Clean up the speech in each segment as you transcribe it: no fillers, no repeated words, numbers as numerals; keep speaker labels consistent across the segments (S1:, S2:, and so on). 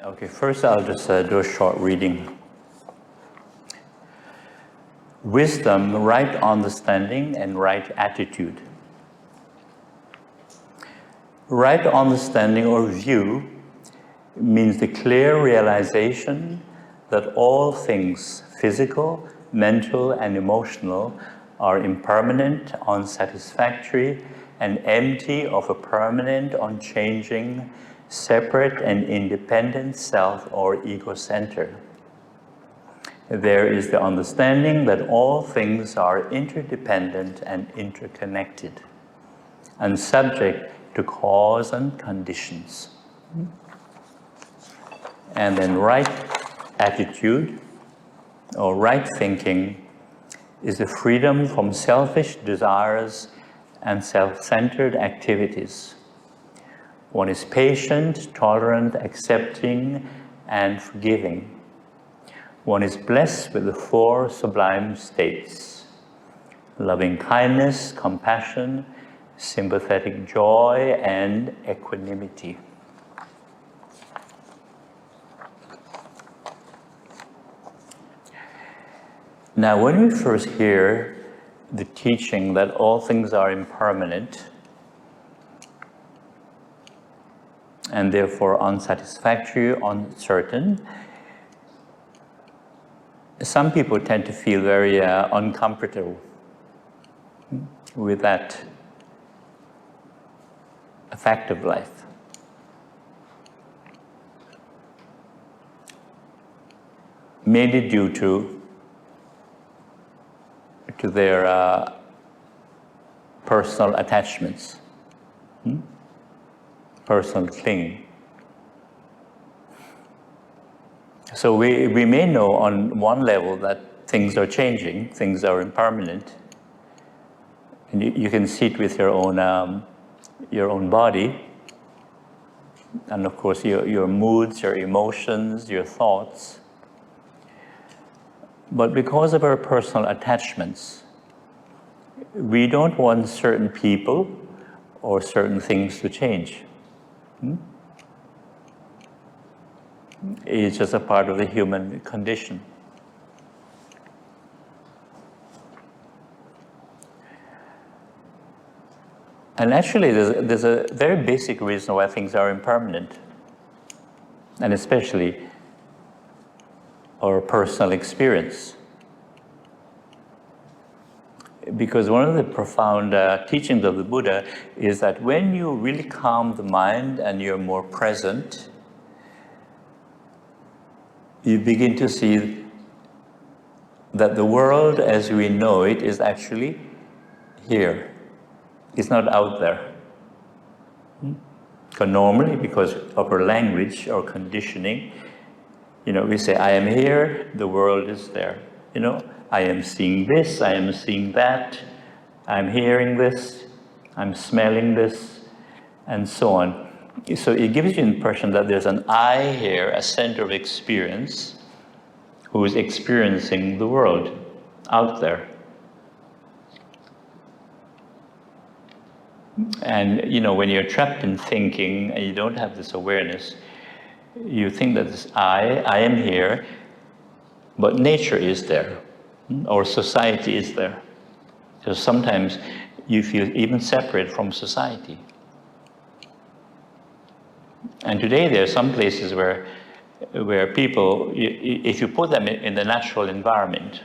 S1: Okay, first I'll just do a short reading. Wisdom, right understanding, and right attitude. Right understanding or view means the clear realization that all things, physical, mental, and emotional, are impermanent, unsatisfactory, and empty of a permanent, unchanging, separate, and independent self or ego center. There is the understanding that all things are interdependent and interconnected, and subject to cause and conditions. And then right attitude or right thinking is the freedom from selfish desires and self-centered activities. One is patient, tolerant, accepting, and forgiving. One is blessed with the four sublime states: loving kindness, compassion, sympathetic joy, and equanimity. Now, when we first hear the teaching that all things are impermanent and therefore unsatisfactory, uncertain, some people tend to feel very uncomfortable with that fact of life. Mainly due to their personal attachments, personal clinging. So we may know on one level that things are changing, things are impermanent, and you can see it with your own body, and of course your moods, your emotions, your thoughts. But because of our personal attachments, we don't want certain people or certain things to change. It's just a part of the human condition. And actually, there's a very basic reason why things are impermanent, and especially our personal experience. Because one of the profound teachings of the Buddha is that when you really calm the mind and you're more present, you begin to see that the world as we know it is actually here. It's not out there. Because normally, because of our language or conditioning, we say, I am here, the world is there. I am seeing this, I am seeing that, I'm hearing this, I'm smelling this, and so on. So it gives you the impression that there's an I here, a center of experience, who is experiencing the world out there. And when you're trapped in thinking and you don't have this awareness, you think that this I am here, but nature is there, or society is there. So sometimes you feel even separate from society. And today there are some places where people, if you put them in the natural environment,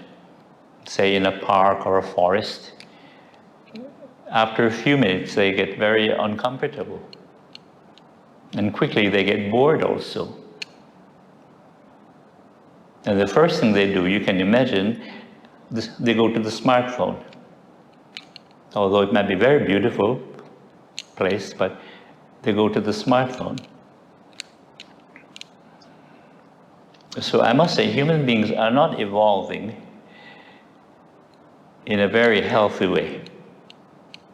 S1: say in a park or a forest, after a few minutes they get very uncomfortable. And quickly they get bored also. And the first thing they do, you can imagine, they go to the smartphone. Although it might be a very beautiful place, but they go to the smartphone. So I must say, human beings are not evolving in a very healthy way.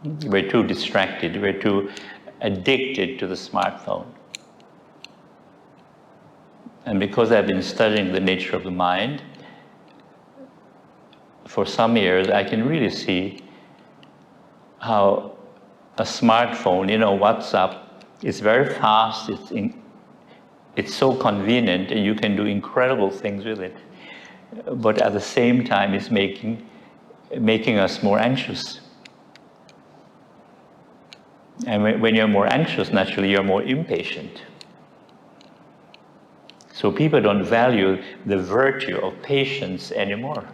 S1: We're too distracted, we're too addicted to the smartphone. And because I've been studying the nature of the mind for some years, I can really see how a smartphone, WhatsApp, is very fast, It's so convenient and you can do incredible things with it. But at the same time, it's making us more anxious. And when you're more anxious, naturally, you're more impatient. So people don't value the virtue of patience anymore.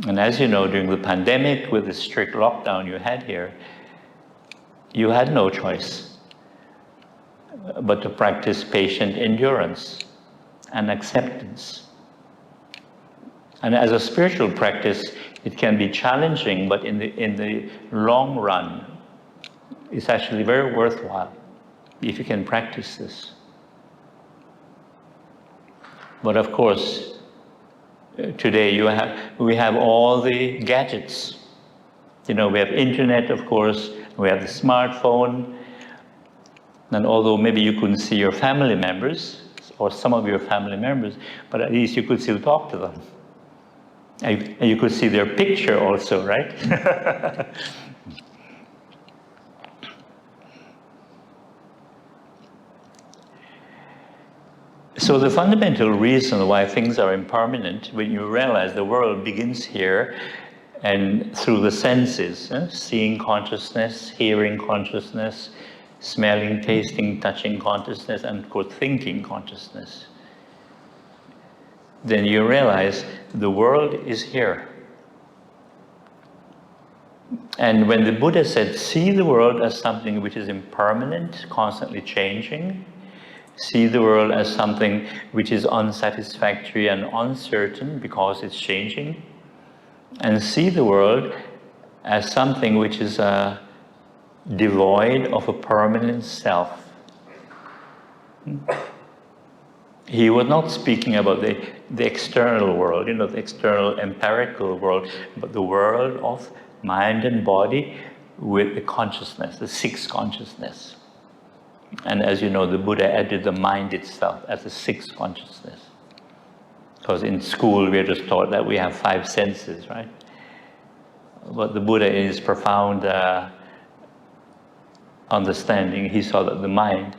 S1: And as you know, during the pandemic, with the strict lockdown you had here, you had no choice but to practice patient endurance and acceptance. And as a spiritual practice, it can be challenging, but in the long run, it's actually very worthwhile if you can practice this. But of course, today we have all the gadgets. You know, we have internet, of course, we have the smartphone, and although maybe you couldn't see your family members, or some of your family members, but at least you could still talk to them. And you could see their picture also, right? So the fundamental reason why things are impermanent, when you realize the world begins here and through the senses, seeing consciousness, hearing consciousness, smelling, tasting, touching consciousness, and of course thinking consciousness, then you realize the world is here. And when the Buddha said, see the world as something which is impermanent, constantly changing, see the world as something which is unsatisfactory and uncertain because it's changing, and see the world as something which is devoid of a permanent self. He was not speaking about the external world, you know, the external empirical world, but the world of mind and body with the consciousness, the sixth consciousness. And as you know, the Buddha added the mind itself as a sixth consciousness. Because in school, we're just taught that we have five senses, right? But the Buddha, in his profound understanding, he saw that the mind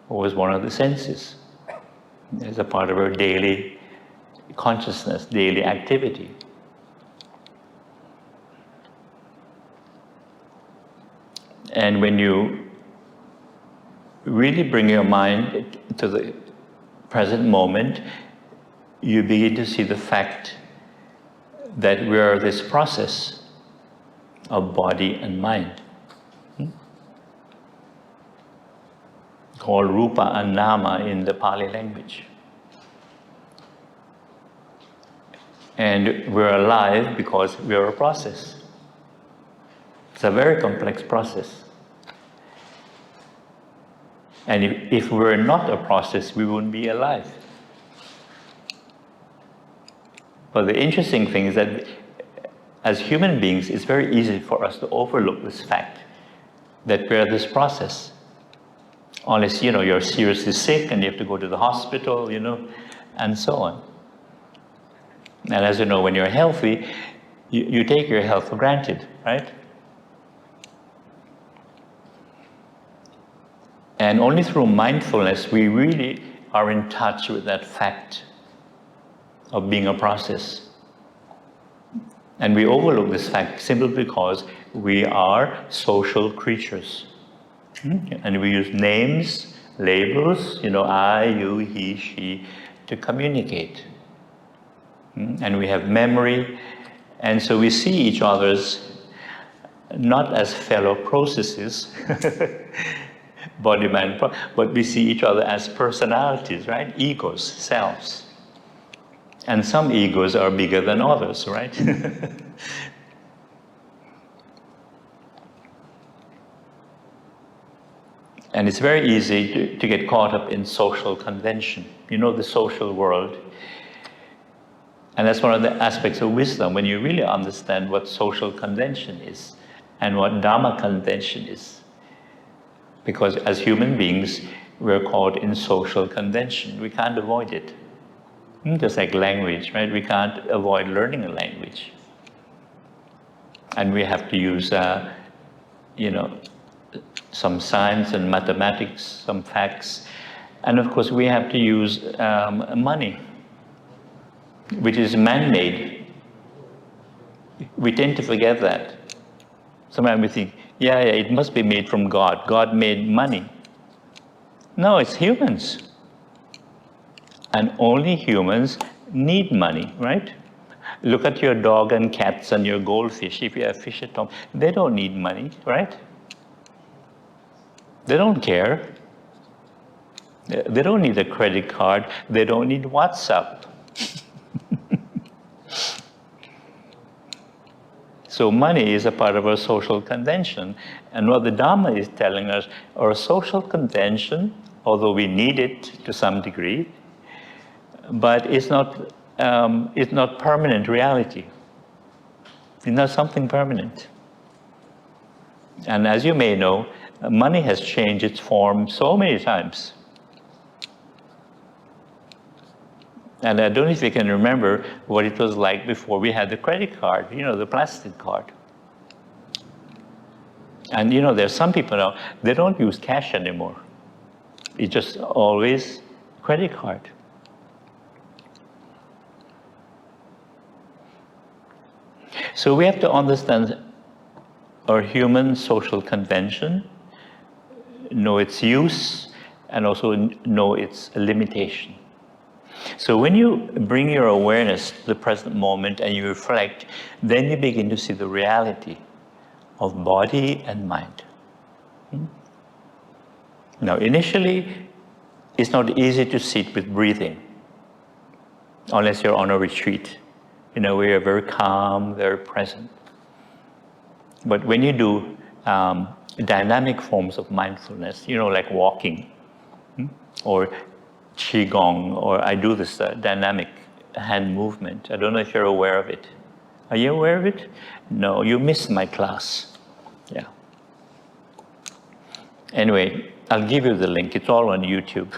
S1: was one of the senses. It's a part of our daily consciousness, daily activity. And when you really bring your mind to the present moment, you begin to see the fact that we are this process of body and mind, called rupa and nama in the Pali language. And we're alive because we're a process. It's a very complex process. And if we're not a process, we wouldn't be alive. But the interesting thing is that as human beings, it's very easy for us to overlook this fact that we're this process. Unless, you know, you're seriously sick and you have to go to the hospital, you know, and so on. And as you know, when you're healthy, you take your health for granted, right? And only through mindfulness, we really are in touch with that fact of being a process. And we overlook this fact simply because we are social creatures. And we use names, labels, you know, I, you, he, she, to communicate. And we have memory. And so we see each other's not as fellow processes, body, mind, but we see each other as personalities, right? Egos, selves. And some egos are bigger than others, right? And it's very easy to get caught up in social convention. You know, the social world. And that's one of the aspects of wisdom, when you really understand what social convention is and what Dhamma convention is. Because as human beings, we're caught in social convention. We can't avoid it. Just like language, right? We can't avoid learning a language. And we have to use, you know, some science and mathematics, some facts, and of course we have to use money, which is man-made. We tend to forget that. Sometimes we think, yeah, it must be made from God. God made money. No, it's humans. And only humans need money, right? Look at your dog and cats and your goldfish. If you have fish at home, they don't need money, right? They don't care. They don't need a credit card. They don't need WhatsApp. So money is a part of our social convention. And what the Dhamma is telling us, our social convention, although we need it to some degree, but it's not permanent reality. It's not something permanent. And as you may know, money has changed its form so many times. And I don't know if you can remember what it was like before we had the credit card, the plastic card. And there's some people now, they don't use cash anymore. It's just always credit card. So we have to understand our human social convention, know its use, and also know its limitation. So when you bring your awareness to the present moment and you reflect, then you begin to see the reality of body and mind. Now, initially, it's not easy to sit with breathing, unless you're on a retreat. We are very calm, very present. But when you do dynamic forms of mindfulness, like walking, or Qigong, or I do this dynamic hand movement. I don't know if you're aware of it. Are you aware of it? No, you missed my class. Yeah. Anyway, I'll give you the link. It's all on YouTube.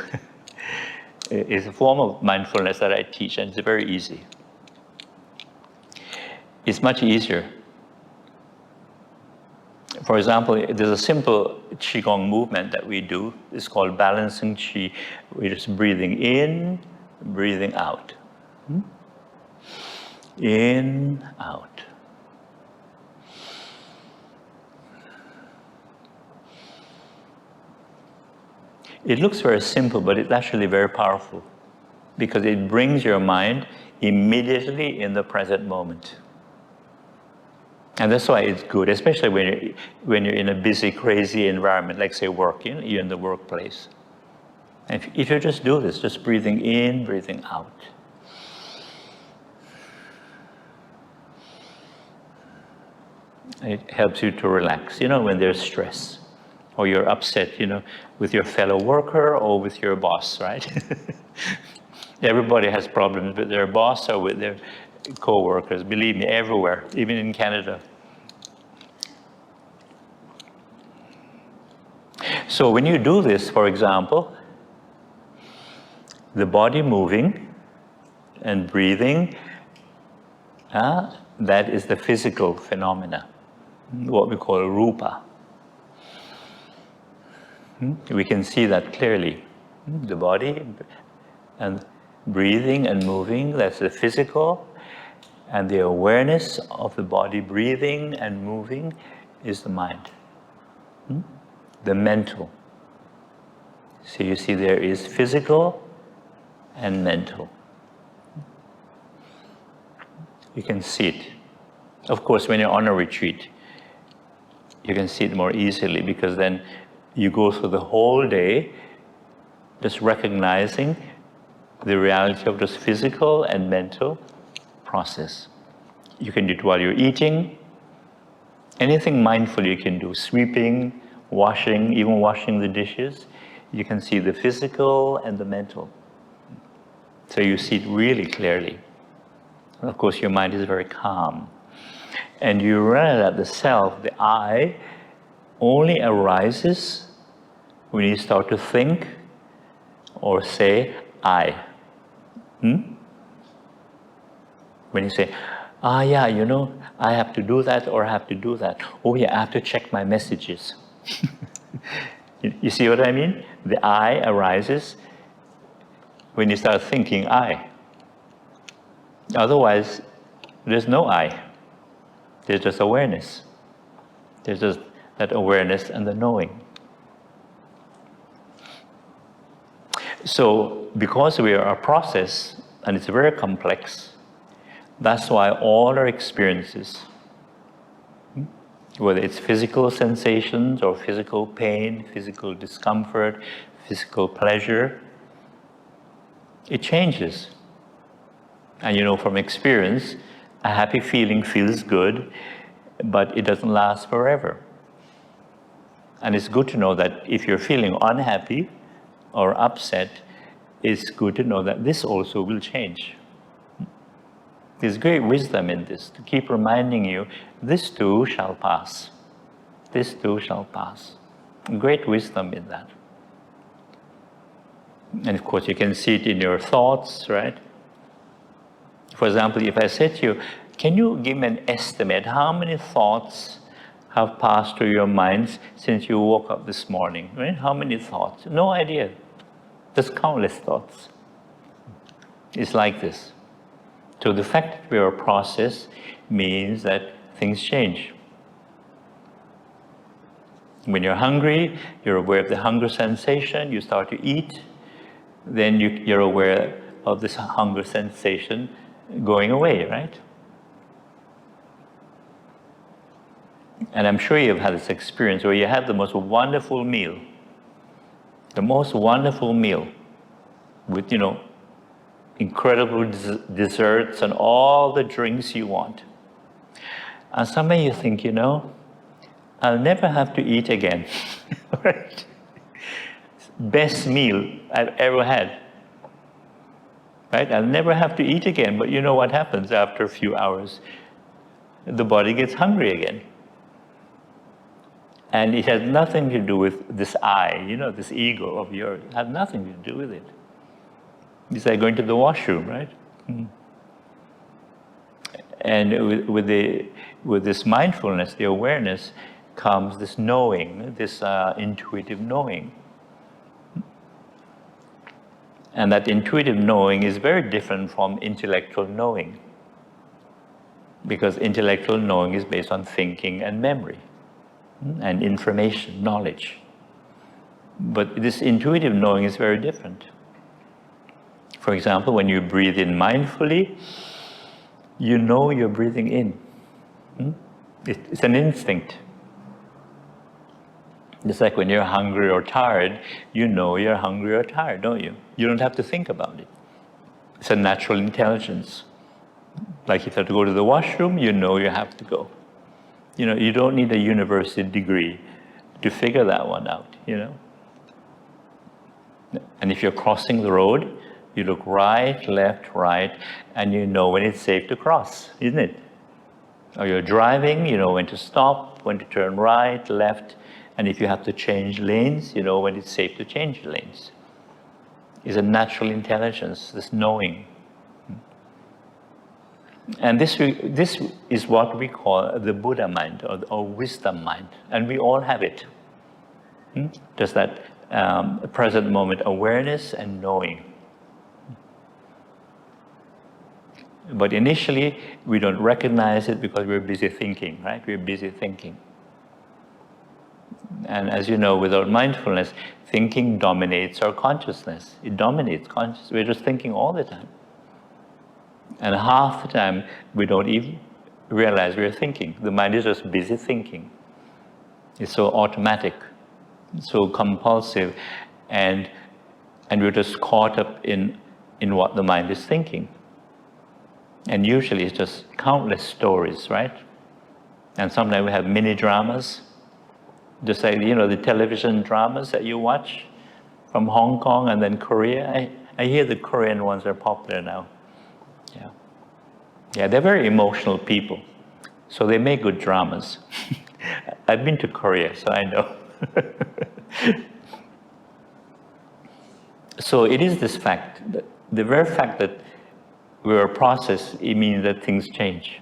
S1: It's a form of mindfulness that I teach, and it's very easy. It's much easier. For example, there's a simple Qigong movement that we do. It's called balancing Qi. We're just breathing in, breathing out. In, out. It looks very simple, but it's actually very powerful because it brings your mind immediately in the present moment. And that's why it's good, especially when you're in a busy, crazy environment, like say working, you're in the workplace. And if you just do this, just breathing in, breathing out. It helps you to relax, when there's stress or you're upset, with your fellow worker or with your boss, right? Everybody has problems with their boss or with their co-workers, believe me, everywhere, even in Canada. So when you do this, for example, the body moving and breathing, that is the physical phenomena, what we call rupa. We can see that clearly. The body and breathing and moving, that's the physical. And the awareness of the body breathing and moving is the mind, the mental. So you see there is physical and mental. You can see it. Of course, when you're on a retreat, you can see it more easily because then you go through the whole day just recognizing the reality of this physical and mental process. You can do it while you're eating. Anything mindful you can do, sweeping, washing, even washing the dishes. You can see the physical and the mental. So you see it really clearly. And of course, your mind is very calm. And you realize that the self, the I, only arises when you start to think or say, I. When you say, yeah, I have to do that or I have to do that. Oh yeah, I have to check my messages. You see what I mean? The I arises when you start thinking I. Otherwise, there's no I. There's just awareness. There's just that awareness and the knowing. So, because we are a process, and it's very complex, that's why all our experiences, whether it's physical sensations or physical pain, physical discomfort, physical pleasure, it changes. And you know from experience, a happy feeling feels good, but it doesn't last forever. And it's good to know that if you're feeling unhappy or upset, it's good to know that this also will change. There's great wisdom in this, to keep reminding you, this too shall pass. This too shall pass. Great wisdom in that. And of course, you can see it in your thoughts, right? For example, if I said to you, can you give me an estimate, how many thoughts have passed through your minds since you woke up this morning, right? How many thoughts? No idea. There's countless thoughts. It's like this. So the fact that we're a process means that things change. When you're hungry, you're aware of the hunger sensation, you start to eat, then you're aware of this hunger sensation going away, right? And I'm sure you've had this experience where you have the most wonderful meal with, you know, incredible desserts and all the drinks you want. And someday you think, you know, I'll never have to eat again. Right? Best meal I've ever had. Right? I'll never have to eat again. But you know what happens after a few hours? The body gets hungry again. And it has nothing to do with this I, you know, this ego of yours. It has nothing to do with it. It's like going to the washroom, right? And with this mindfulness, the awareness, comes this knowing, this intuitive knowing. And that intuitive knowing is very different from intellectual knowing, because intellectual knowing is based on thinking and memory and information, knowledge. But this intuitive knowing is very different. For example, when you breathe in mindfully, you know you're breathing in. It's an instinct. Just like when you're hungry or tired, you know you're hungry or tired, don't you? You don't have to think about it. It's a natural intelligence. Like if you have to go to the washroom, you know you have to go. You know, you don't need a university degree to figure that one out, you know. And if you're crossing the road, you look right, left, right, and you know when it's safe to cross, isn't it? Or you're driving, you know when to stop, when to turn right, left, and if you have to change lanes, you know when it's safe to change lanes. It's a natural intelligence, this knowing. And this is what we call the Buddha mind, or wisdom mind, and we all have it. Just that present moment awareness and knowing. But initially, we don't recognize it because we're busy thinking, right? We're busy thinking. And as you know, without mindfulness, thinking dominates our consciousness. It dominates consciousness. We're just thinking all the time. And half the time, we don't even realize we're thinking. The mind is just busy thinking. It's so automatic, so compulsive, and we're just caught up in what the mind is thinking. And usually it's just countless stories, right? And sometimes we have mini dramas, just like, you know, the television dramas that you watch from Hong Kong and then Korea. I hear the Korean ones are popular now. Yeah, they're very emotional people, so they make good dramas. I've been to Korea, so I know. So it is this fact, the very fact that we're a process, it means that things change.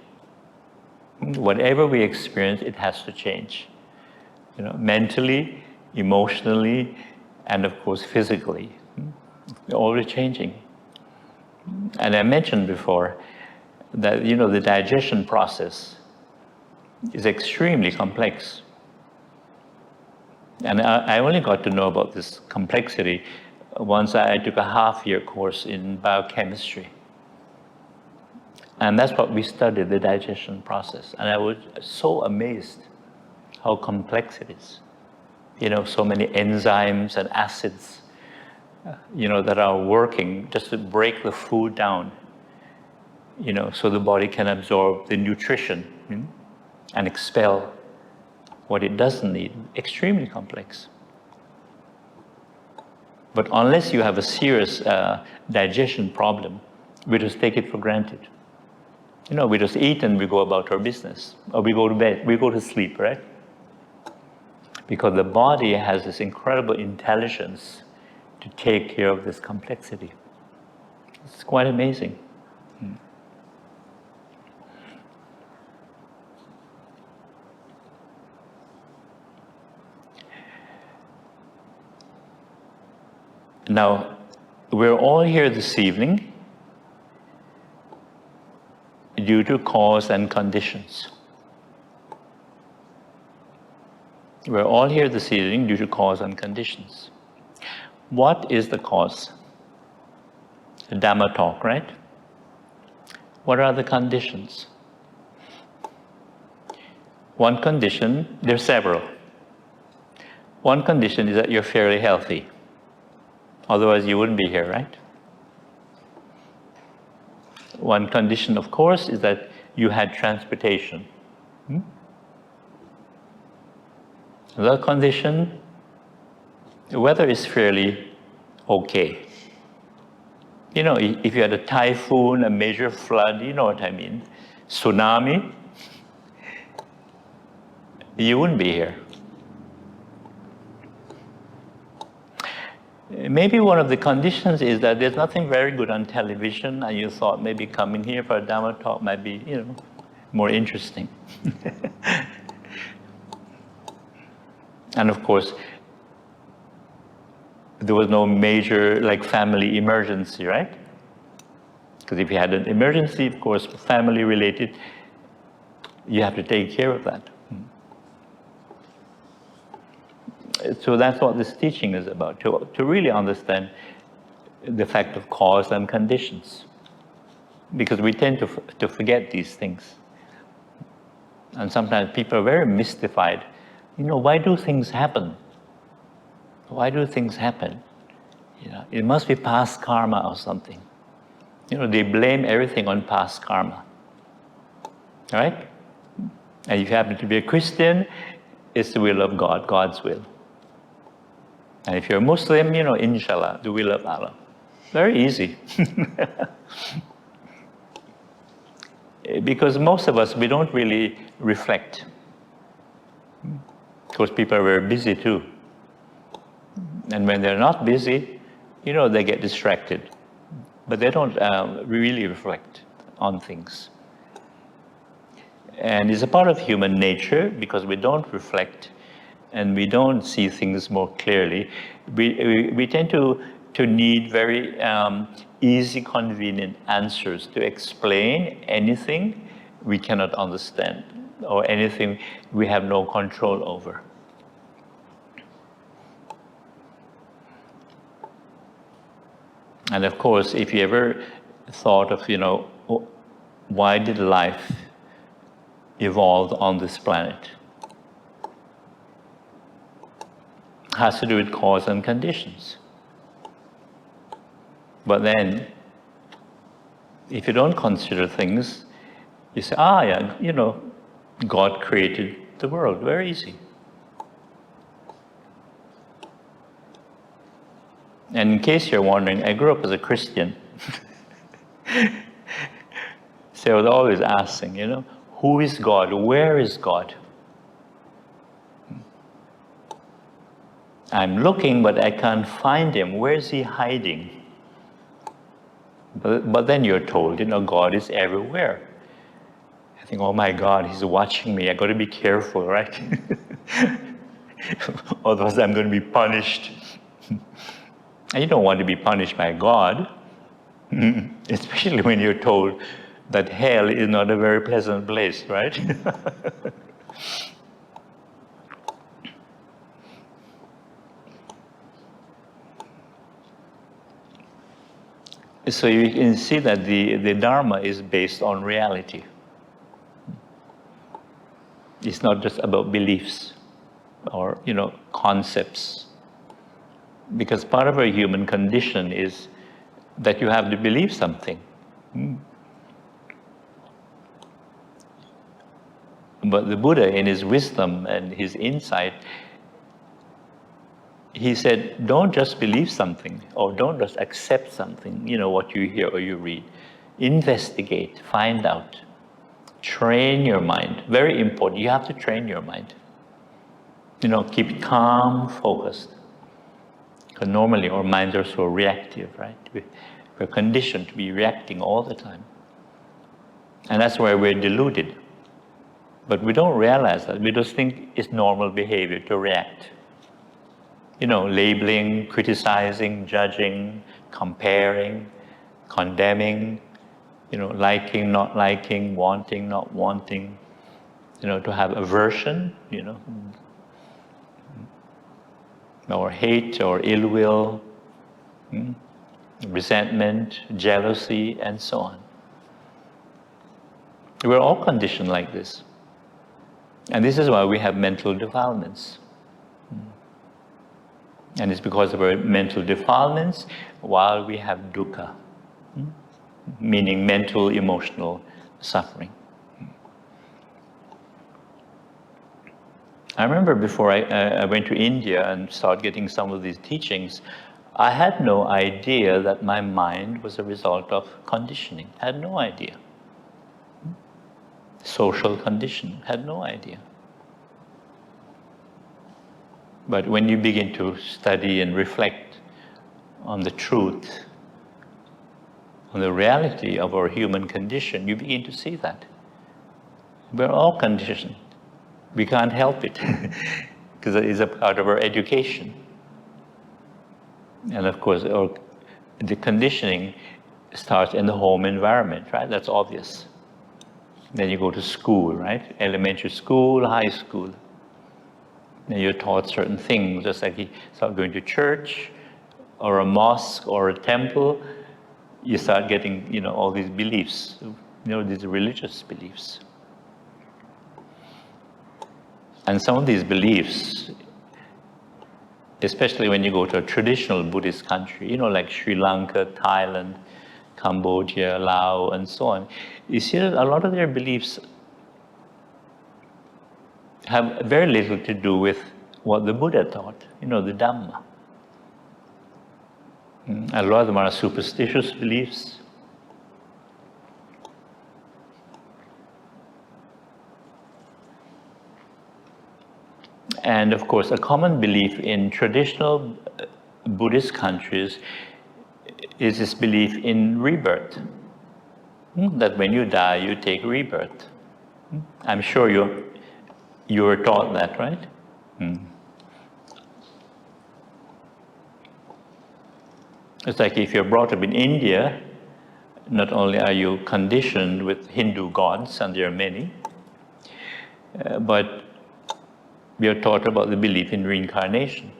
S1: Whatever we experience, it has to change. mentally, emotionally, and of course physically. They're always changing. And I mentioned before that, the digestion process is extremely complex. And I only got to know about this complexity once I took a half-year course in biochemistry. And that's what we studied, the digestion process. And I was so amazed how complex it is. So many enzymes and acids, that are working just to break the food down, so the body can absorb the nutrition and expel what it doesn't need. Extremely complex. But unless you have a serious digestion problem, we just take it for granted. We just eat and we go about our business. Or we go to bed, we go to sleep, right? Because the body has this incredible intelligence to take care of this complexity. It's quite amazing. Now, we're all here this evening due to cause and conditions. We're all here this evening due to cause and conditions. What is the cause? The Dhamma talk, right? What are the conditions? One condition, there's several. One condition is that you're fairly healthy. Otherwise you wouldn't be here, right? One condition, of course, is that you had transportation. Another condition, the weather is fairly okay. If you had a typhoon, a major flood, you know what I mean, tsunami, you wouldn't be here. Maybe one of the conditions is that there's nothing very good on television, and you thought maybe coming here for a Dhamma talk might be, more interesting. And of course, there was no major family emergency, right? Because if you had an emergency, of course, family related, you have to take care of that. So that's what this teaching is about, to really understand the fact of cause and conditions. Because we tend to forget these things. And sometimes people are very mystified. Why do things happen? Why do things happen? It must be past karma or something. They blame everything on past karma. Right? And if you happen to be a Christian, it's the will of God, God's will. And if you're a Muslim, inshallah, the will of Allah. Very easy. Because most of us, we don't really reflect. Because people are very busy too. And when they're not busy, they get distracted. But they don't really reflect on things. And it's a part of human nature, because we don't reflect and we don't see things more clearly. We tend to need very easy, convenient answers to explain anything we cannot understand or anything we have no control over. And of course, if you ever thought of, why did life evolve on this planet? It has to do with cause and conditions. But then, if you don't consider things, you say, God created the world. Very easy. And in case you're wondering, I grew up as a Christian. So I was always asking, who is God? Where is God? I'm looking, but I can't find him. Where is he hiding? But then you're told, God is everywhere. I think, oh my God, he's watching me. I got to be careful, right? Otherwise I'm going to be punished. And you don't want to be punished by God, especially when you're told that hell is not a very pleasant place, right? So you can see that the Dharma is based on reality. It's not just about beliefs or, concepts. Because part of our human condition is that you have to believe something. But the Buddha, in his wisdom and his insight, he said, don't just believe something or don't just accept something, what you hear or you read. Investigate, find out, train your mind. Very important. You have to train your mind. Keep it calm, focused. Because normally our minds are so reactive, right? We're conditioned to be reacting all the time. And that's why we're deluded. But we don't realize that. We just think it's normal behavior to react. Labeling, criticizing, judging, comparing, condemning, liking, not liking, wanting, not wanting, to have aversion, or hate or ill will, resentment, jealousy, and so on. We're all conditioned like this. And this is why we have mental defilements. And it's because of our mental defilements while we have dukkha, meaning mental, emotional suffering. I remember before I went to India and started getting some of these teachings, I had no idea that my mind was a result of conditioning. I had no idea. Social condition, had no idea. But when you begin to study and reflect on the truth, on the reality of our human condition, you begin to see that. We're all conditioned. We can't help it because it is a part of our education. And of course, the conditioning starts in the home environment, right? That's obvious. Then you go to school, right? Elementary school, high school. Then you're taught certain things, just like you start going to church or a mosque or a temple, you start getting, all these beliefs, these religious beliefs. And some of these beliefs, especially when you go to a traditional Buddhist country, like Sri Lanka, Thailand, Cambodia, Laos, and so on, you see that a lot of their beliefs have very little to do with what the Buddha taught, the Dhamma. A lot of them are superstitious beliefs. And of course, a common belief in traditional Buddhist countries is this belief in rebirth. That when you die, you take rebirth. I'm sure you were taught that, right? It's like if you're brought up in India, not only are you conditioned with Hindu gods, and there are many, but we are taught about the belief in reincarnation.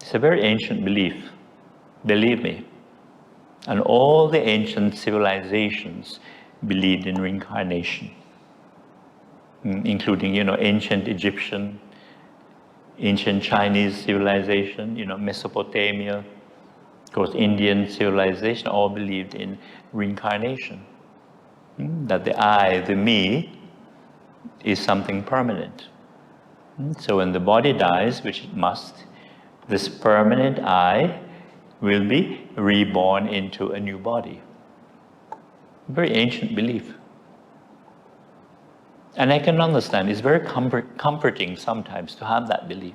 S1: It's a very ancient belief, believe me. And all the ancient civilizations believed in reincarnation, including, ancient Egyptian, ancient Chinese civilization, Mesopotamia, of course, Indian civilization, all believed in reincarnation. That the I, the me, is something permanent. So when the body dies, which it must, this permanent I will be reborn into a new body. Very ancient belief. And I can understand, it's very comforting sometimes to have that belief.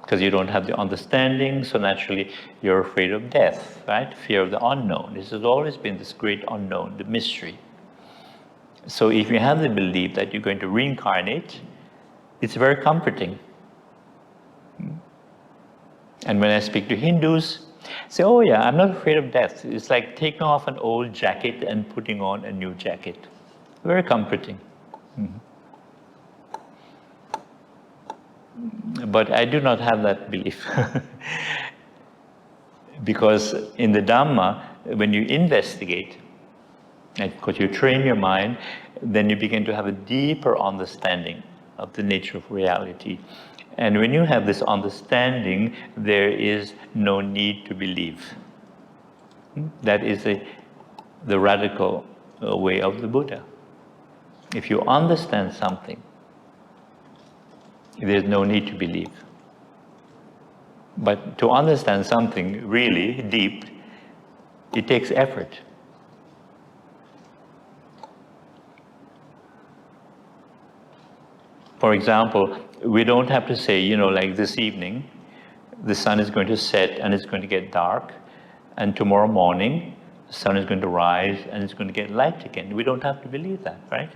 S1: Because you don't have the understanding, so naturally you're afraid of death, right? Fear of the unknown. This has always been this great unknown, the mystery. So if you have the belief that you're going to reincarnate, it's very comforting. And when I speak to Hindus, say, oh yeah, I'm not afraid of death. It's like taking off an old jacket and putting on a new jacket. Very comforting. But I do not have that belief. Because in the Dhamma, when you investigate, and because you train your mind, then you begin to have a deeper understanding of the nature of reality. And when you have this understanding, there is no need to believe. That is the radical way of the Buddha. If you understand something, there's no need to believe. But to understand something really deep, it takes effort. For example, we don't have to say, like this evening, the sun is going to set and it's going to get dark, and tomorrow morning, the sun is going to rise and it's going to get light again. We don't have to believe that, right?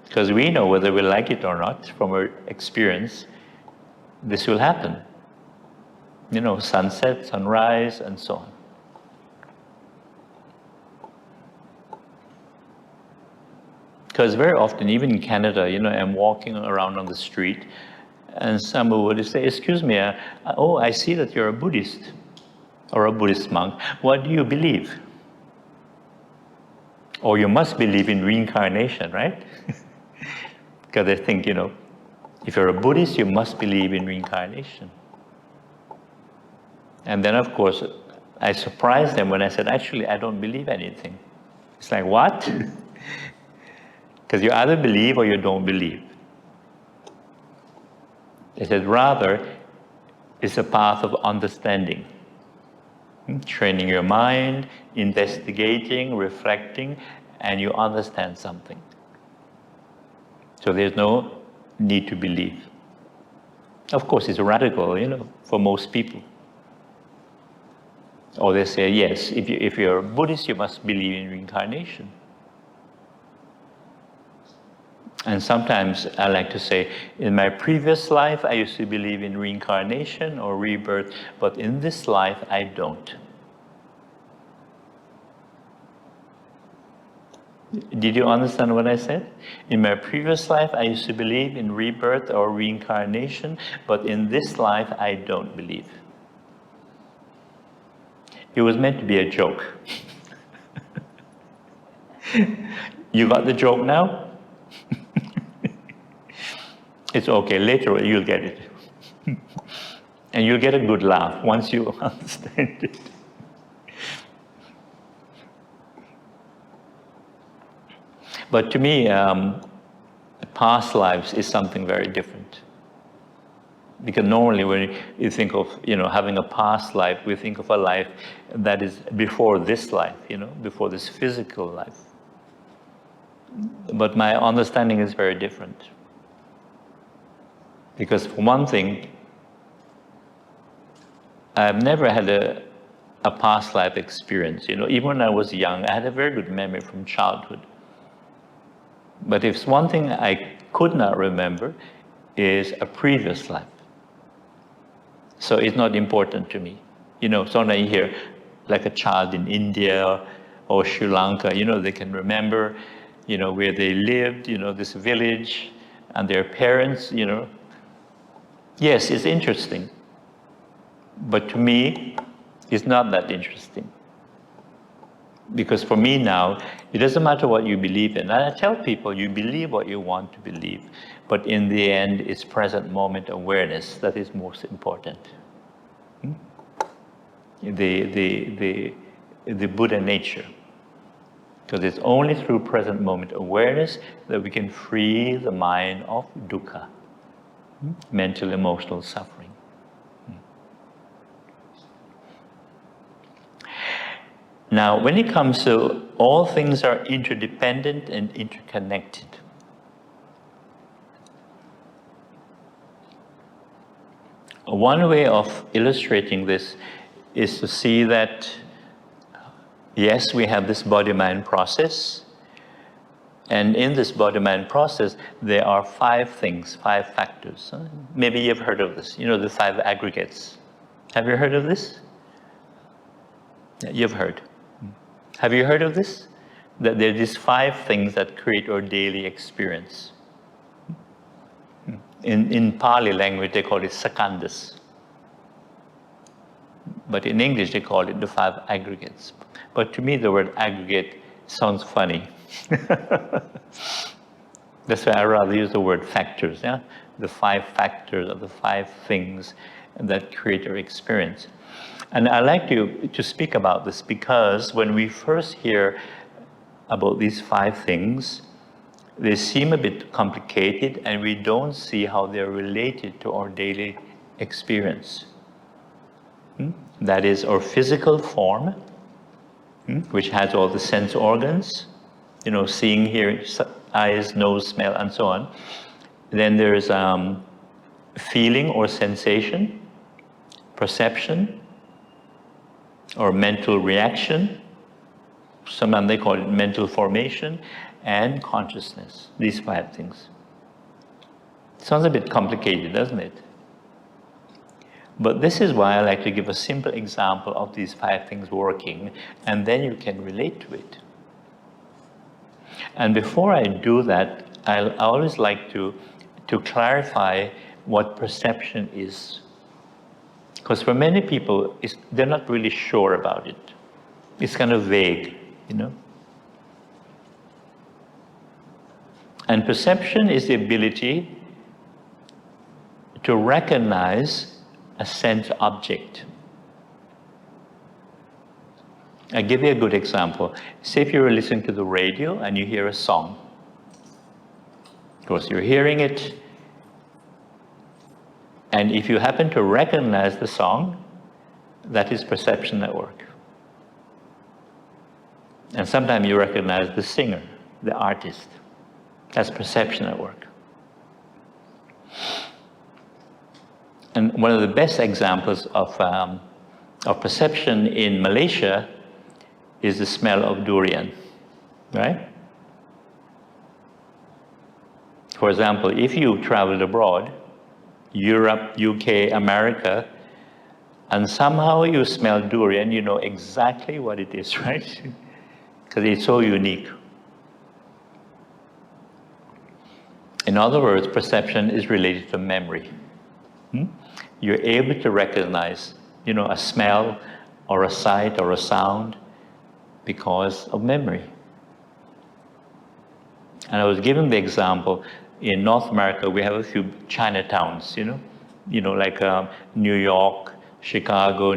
S1: Because we know whether we like it or not from our experience, this will happen. Sunset, sunrise, and so on. Because very often, even in Canada, I'm walking around on the street and someone would say, excuse me, I see that you're a Buddhist or a Buddhist monk. What do you believe? Or you must believe in reincarnation, right? Because they think, if you're a Buddhist, you must believe in reincarnation. And then, of course, I surprised them when I said, actually, I don't believe anything. It's like, what? Because you either believe or you don't believe. They said, rather, it's a path of understanding. Training your mind, investigating, reflecting, and you understand something. So there's no need to believe. Of course, it's radical, for most people. Or they say, yes, if you're a Buddhist, you must believe in reincarnation. And sometimes I like to say, in my previous life, I used to believe in reincarnation or rebirth, but in this life, I don't. Did you understand what I said? In my previous life, I used to believe in rebirth or reincarnation, but in this life, I don't believe. It was meant to be a joke. You got the joke now? It's okay, later you'll get it. And you'll get a good laugh once you understand it. But to me, past lives is something very different. Because normally when you think of, having a past life, we think of a life that is before this life, before this physical life. But my understanding is very different. Because for one thing, I've never had a past life experience. Even when I was young, I had a very good memory from childhood. But if it's one thing I could not remember, is a previous life. So it's not important to me. Sometimes you hear like a child in India or Sri Lanka, they can remember, where they lived, this village and their parents, Yes, it's interesting. But to me, it's not that interesting. Because for me now, it doesn't matter what you believe in. And I tell people, you believe what you want to believe. But in the end, it's present moment awareness that is most important. The Buddha nature. Because it's only through present moment awareness that we can free the mind of dukkha, mental, emotional suffering. Now, when it comes to all things are interdependent and interconnected. One way of illustrating this is to see that, yes, we have this body-mind process, And in this body-mind process, there are 5 things, 5 factors. Maybe you've heard of this. You know, the 5 aggregates. Have you heard of this? Yeah, you've heard. Have you heard of this? That there are these 5 things that create our daily experience. In Pali language, they call it sakandhas. But in English, they call it the 5 aggregates. But to me, the word aggregate sounds funny. That's why I rather use the word factors, yeah? The 5 factors or the 5 things that create our experience. And I like to speak about this because when we first hear about these 5 things, they seem a bit complicated and we don't see how they're related to our daily experience. That is our physical form, which has all the sense organs, you know, seeing, hearing, eyes, nose, smell, and so on. Then there's feeling or sensation, perception, or mental reaction. Sometimes they call it mental formation, and consciousness. These 5 things. Sounds a bit complicated, doesn't it? But this is why I like to give a simple example of these 5 things working, and then you can relate to it. And before I do that, I always like to clarify what perception is. Because for many people, they're not really sure about it. It's kind of vague, you know. And perception is the ability to recognize a sense object. I'll give you a good example. Say if you're listening to the radio and you hear a song. Of course, you're hearing it. And if you happen to recognize the song, that is perception at work. And sometimes you recognize the singer, the artist. That's perception at work. And one of the best examples of perception in Malaysia is the smell of durian, right? For example, if you traveled abroad, Europe, UK, America, and somehow you smell durian, you know exactly what it is, right? Because it's so unique. In other words, perception is related to memory. You're able to recognize, you know, a smell or a sight or a sound because of memory. And I was giving the example, in North America, we have a few Chinatowns, you know, like New York, Chicago,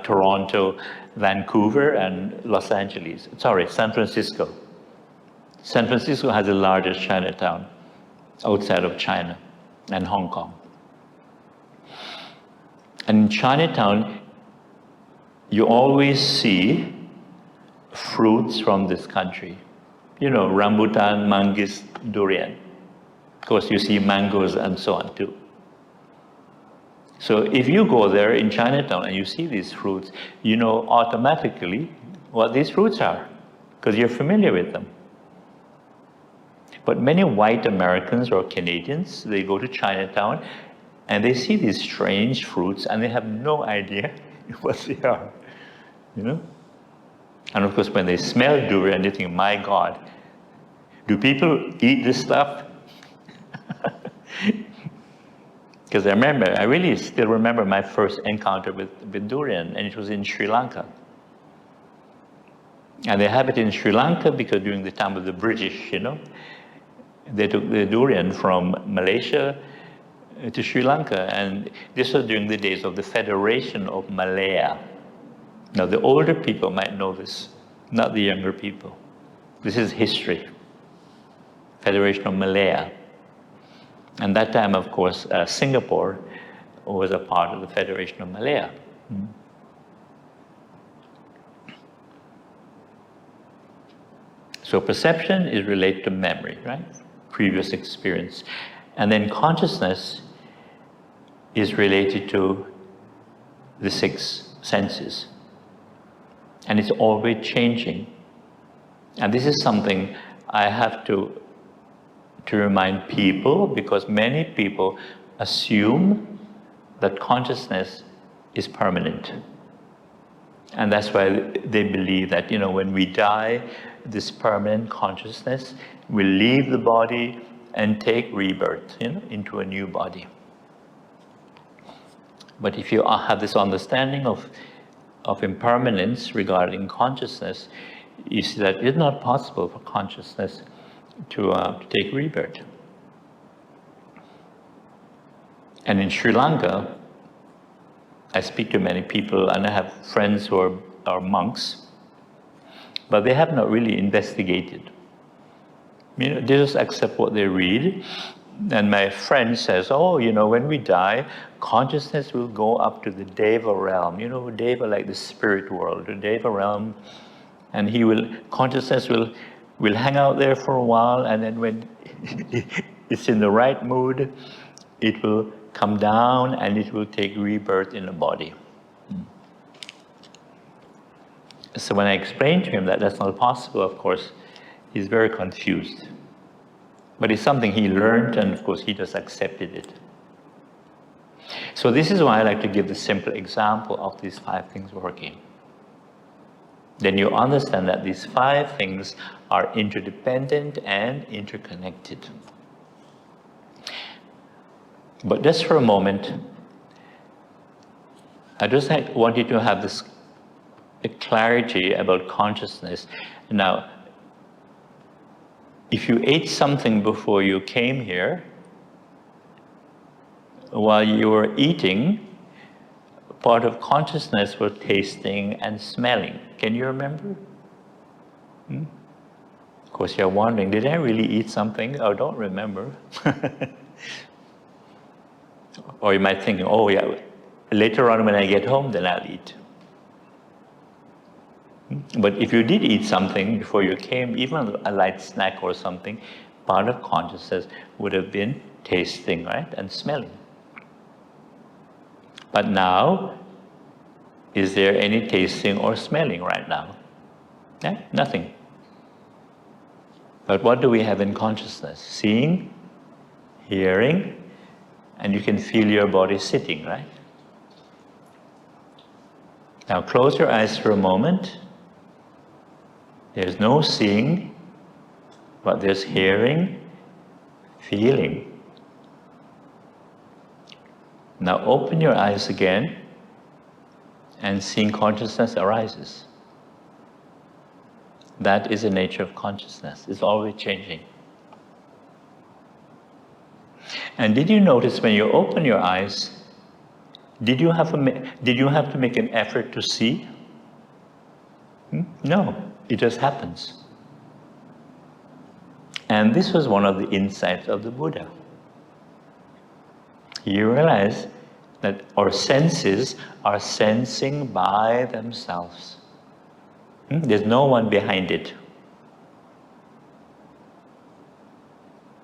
S1: Toronto, Vancouver, and Los Angeles. Sorry, San Francisco. San Francisco has the largest Chinatown outside of China and Hong Kong. And in Chinatown, you always see fruits from this country. You know, rambutan, manggis, durian. Of course, you see mangoes and so on too. So if you go there in Chinatown and you see these fruits, you know automatically what these fruits are, because you're familiar with them. But many white Americans or Canadians, they go to Chinatown and they see these strange fruits and they have no idea what they are, you know? And of course, when they smell durian, they think, my God, do people eat this stuff? Because I really still remember my first encounter with durian, and it was in Sri Lanka. And they have it in Sri Lanka because during the time of the British, you know, they took the durian from Malaysia to Sri Lanka, and this was during the days of the Federation of Malaya. Now, the older people might know this, not the younger people. This is history. Federation of Malaya. And that time, of course, Singapore was a part of the Federation of Malaya. So perception is related to memory, right? Previous experience. And then consciousness is related to the 6 senses. And it's always changing. And this is something I have to remind people, because many people assume that consciousness is permanent. And that's why they believe that, when we die, this permanent consciousness will leave the body and take rebirth, into a new body. But if you have this understanding of impermanence regarding consciousness, you see that it's not possible for consciousness to take rebirth. And in Sri Lanka, I speak to many people, and I have friends who are monks, but they have not really investigated. They just accept what they read. And my friend says, when we die, consciousness will go up to the Deva realm. Deva, like the spirit world, the Deva realm. And consciousness will hang out there for a while, and then when it's in the right mood, it will come down and it will take rebirth in the body. So when I explained to him that that's not possible, of course, he's very confused. But it's something he learned, and of course he just accepted it. So this is why I like to give the simple example of these 5 things working. Then you understand that these 5 things are interdependent and interconnected. But just for a moment, I just want you to have this clarity about consciousness. Now, if you ate something before you came here, while you were eating, part of consciousness was tasting and smelling. Can you remember? Of course, you're wondering, did I really eat something? I don't remember. Or you might think, later on when I get home, then I'll eat. But if you did eat something before you came, even a light snack or something, part of consciousness would have been tasting, right, and smelling. But now, is there any tasting or smelling right now? Nothing. But what do we have in consciousness? Seeing, hearing, and you can feel your body sitting, right? Now close your eyes for a moment. There's no seeing, but there's hearing, feeling. Now open your eyes again, and seeing consciousness arises. That is the nature of consciousness. It's always changing. And did you notice when you open your eyes, did you have to make an effort to see? No, it just happens. And this was one of the insights of the Buddha. You realize that our senses are sensing by themselves. There's no one behind it.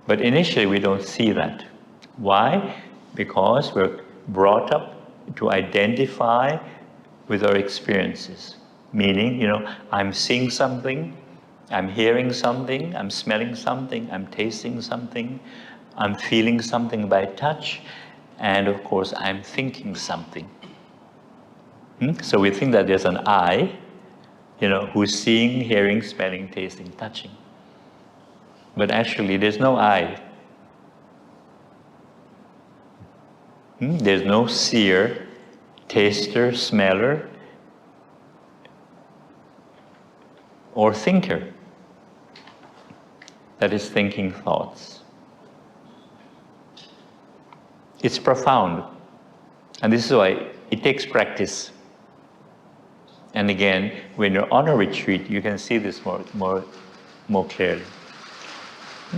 S1: But initially we don't see that. Why? Because we're brought up to identify with our experiences. Meaning, I'm seeing something, I'm hearing something, I'm smelling something, I'm tasting something, I'm feeling something by touch, and of course I'm thinking something. So we think that there's an I, who's seeing, hearing, smelling, tasting, touching. But actually there's no I. There's no seer, taster, smeller, or thinker that is thinking thoughts. It's profound. And this is why it takes practice. And again, when you're on a retreat, you can see this more clearly.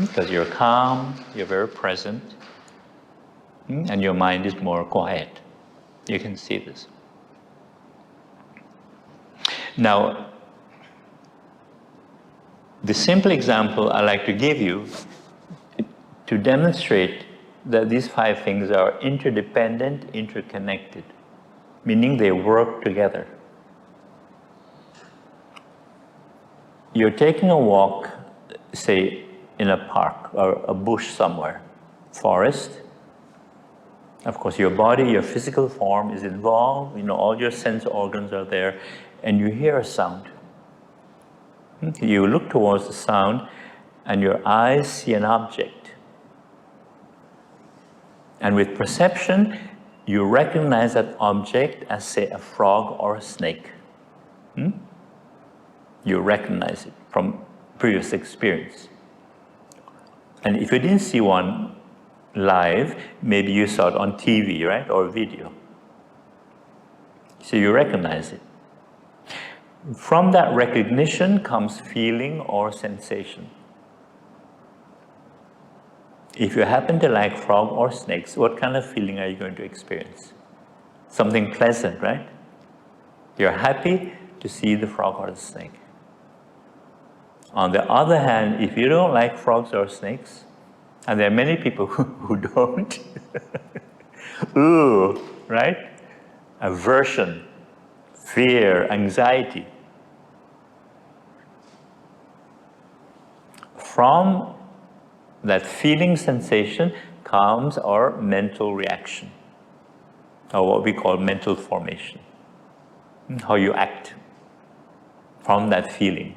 S1: Because you're calm, you're very present, and your mind is more quiet. You can see this. Now, the simple example I like to give you to demonstrate that these 5 things are interdependent, interconnected, meaning they work together. You're taking a walk, say, in a park or a bush somewhere, forest. Of course, your body, your physical form is involved, all your sense organs are there, and you hear a sound. You look towards the sound, and your eyes see an object. And with perception, you recognize that object as, say, a frog or a snake. You recognize it from previous experience. And if you didn't see one live, maybe you saw it on TV, right, or video. So you recognize it. From that recognition comes feeling or sensation. If you happen to like frog or snakes, what kind of feeling are you going to experience? Something pleasant, right? You're happy to see the frog or the snake. On the other hand, if you don't like frogs or snakes, and there are many people who don't, ooh, right? Aversion, fear, anxiety. From that feeling sensation comes our mental reaction, or what we call mental formation, how you act from that feeling.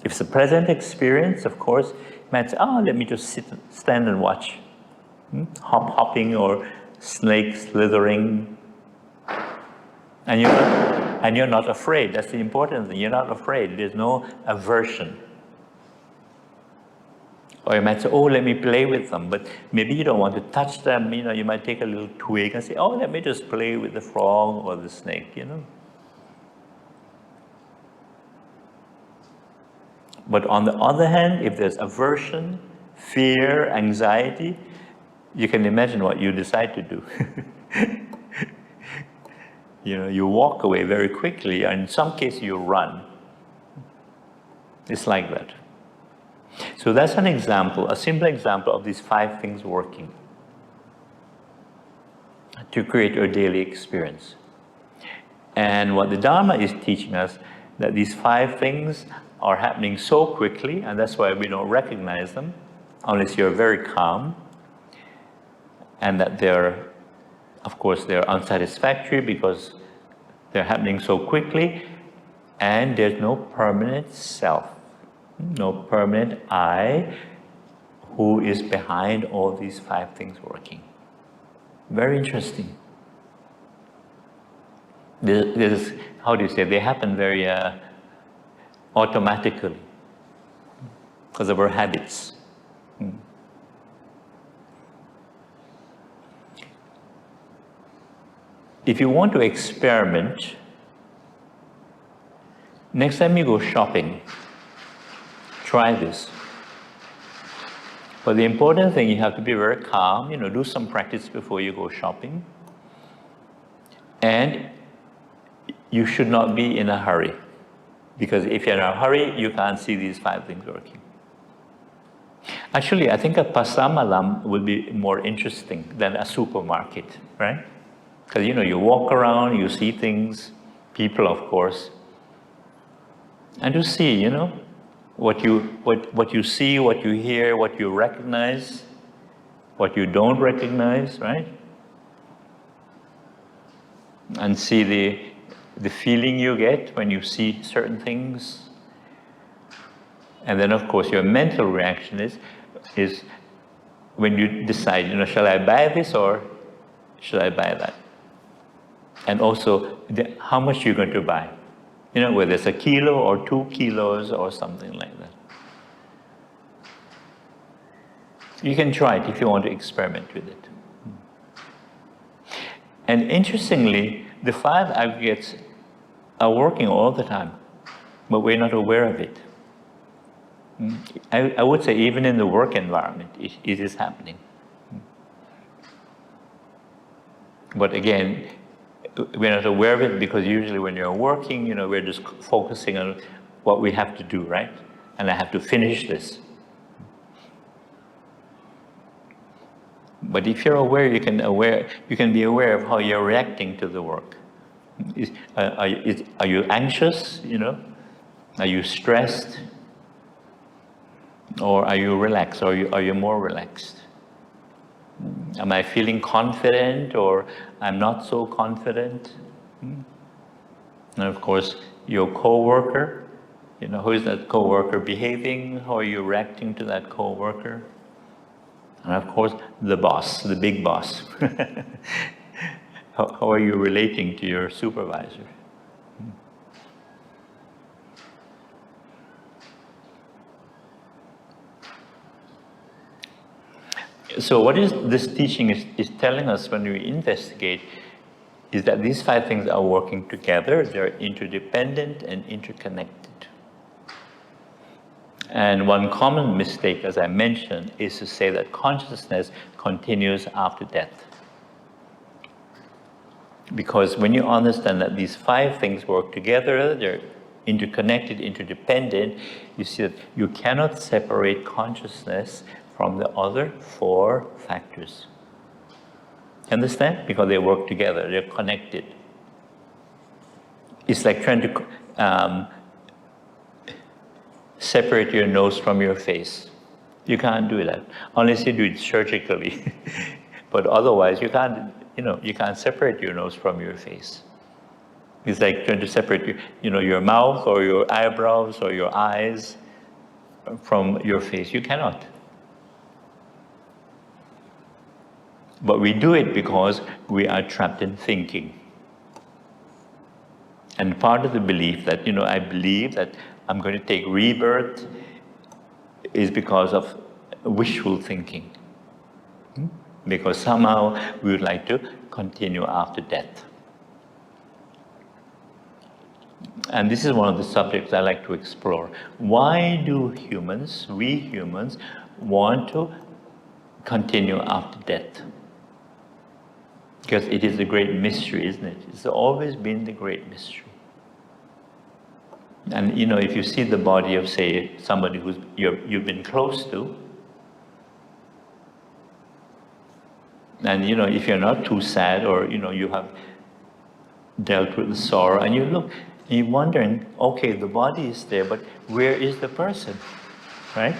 S1: If it's a pleasant experience, of course, you might say, let me just stand and watch. Hopping or snake slithering. And you're not afraid. That's the important thing. You're not afraid. There's no aversion. Or you might say, let me play with them. But maybe you don't want to touch them. You might take a little twig and say, let me just play with the frog or the snake, But on the other hand, if there's aversion, fear, anxiety, you can imagine what you decide to do. You walk away very quickly, and in some cases you run. It's like that. So that's an example, a simple example of these 5 things working to create your daily experience. And what the Dharma is teaching us, that these 5 things are happening so quickly, and that's why we don't recognize them unless you're very calm, and that they're unsatisfactory because they're happening so quickly, and there's no permanent self, no permanent I who is behind all these 5 things working. Very interesting. This is, how do you say, they happen very automatically because of our habits. If you want to experiment, next time you go shopping, try this. But the important thing, you have to be very calm, do some practice before you go shopping. And you should not be in a hurry. Because if you're in a hurry, you can't see these 5 things working. Actually, I think a pasar malam will be more interesting than a supermarket, right? Because, you walk around, you see things, people, of course, and you see, what you see, what you hear, what you recognize, what you don't recognize, right? And see the feeling you get when you see certain things. And then, of course, your mental reaction is when you decide, shall I buy this or should I buy that? And also, how much you're going to buy. Whether it's a kilo or 2 kilos or something like that. You can try it if you want to experiment with it. And interestingly, the 5 aggregates are working all the time, but we're not aware of it. I would say even in the work environment, it is happening. But again, we're not aware of it because usually when you're working, we're just focusing on what we have to do, right? And I have to finish this. But if you're aware, you can be aware of how you're reacting to the work. Are you anxious? Are you stressed? Or are you relaxed? Or are you more relaxed? Am I feeling confident or I'm not so confident? And of course, your co-worker, how is that co-worker behaving? How are you reacting to that co-worker? And of course, the boss, the big boss. How are you relating to your supervisor? So what is this teaching is telling us when we investigate is that these 5 things are working together, they're interdependent and interconnected. And one common mistake, as I mentioned, is to say that consciousness continues after death. Because when you understand that these 5 things work together, they're interconnected, interdependent, you see that you cannot separate consciousness from the other 4 factors. Understand? Because they work together, they're connected. It's like trying to separate your nose from your face. You can't do that, unless you do it surgically. But otherwise, you can't separate your nose from your face. It's like trying to separate your mouth or your eyebrows or your eyes from your face. You cannot. But we do it because we are trapped in thinking. And part of the belief that, I believe that I'm going to take rebirth is because of wishful thinking. Because somehow we would like to continue after death. And this is one of the subjects I like to explore. Why do we humans, want to continue after death? Because it is a great mystery, isn't it? It's always been the great mystery. And if you see the body of, say, somebody who's you've been close to, and if you're not too sad or you have dealt with the sorrow, and you look, and you're wondering, okay, the body is there, but where is the person, right?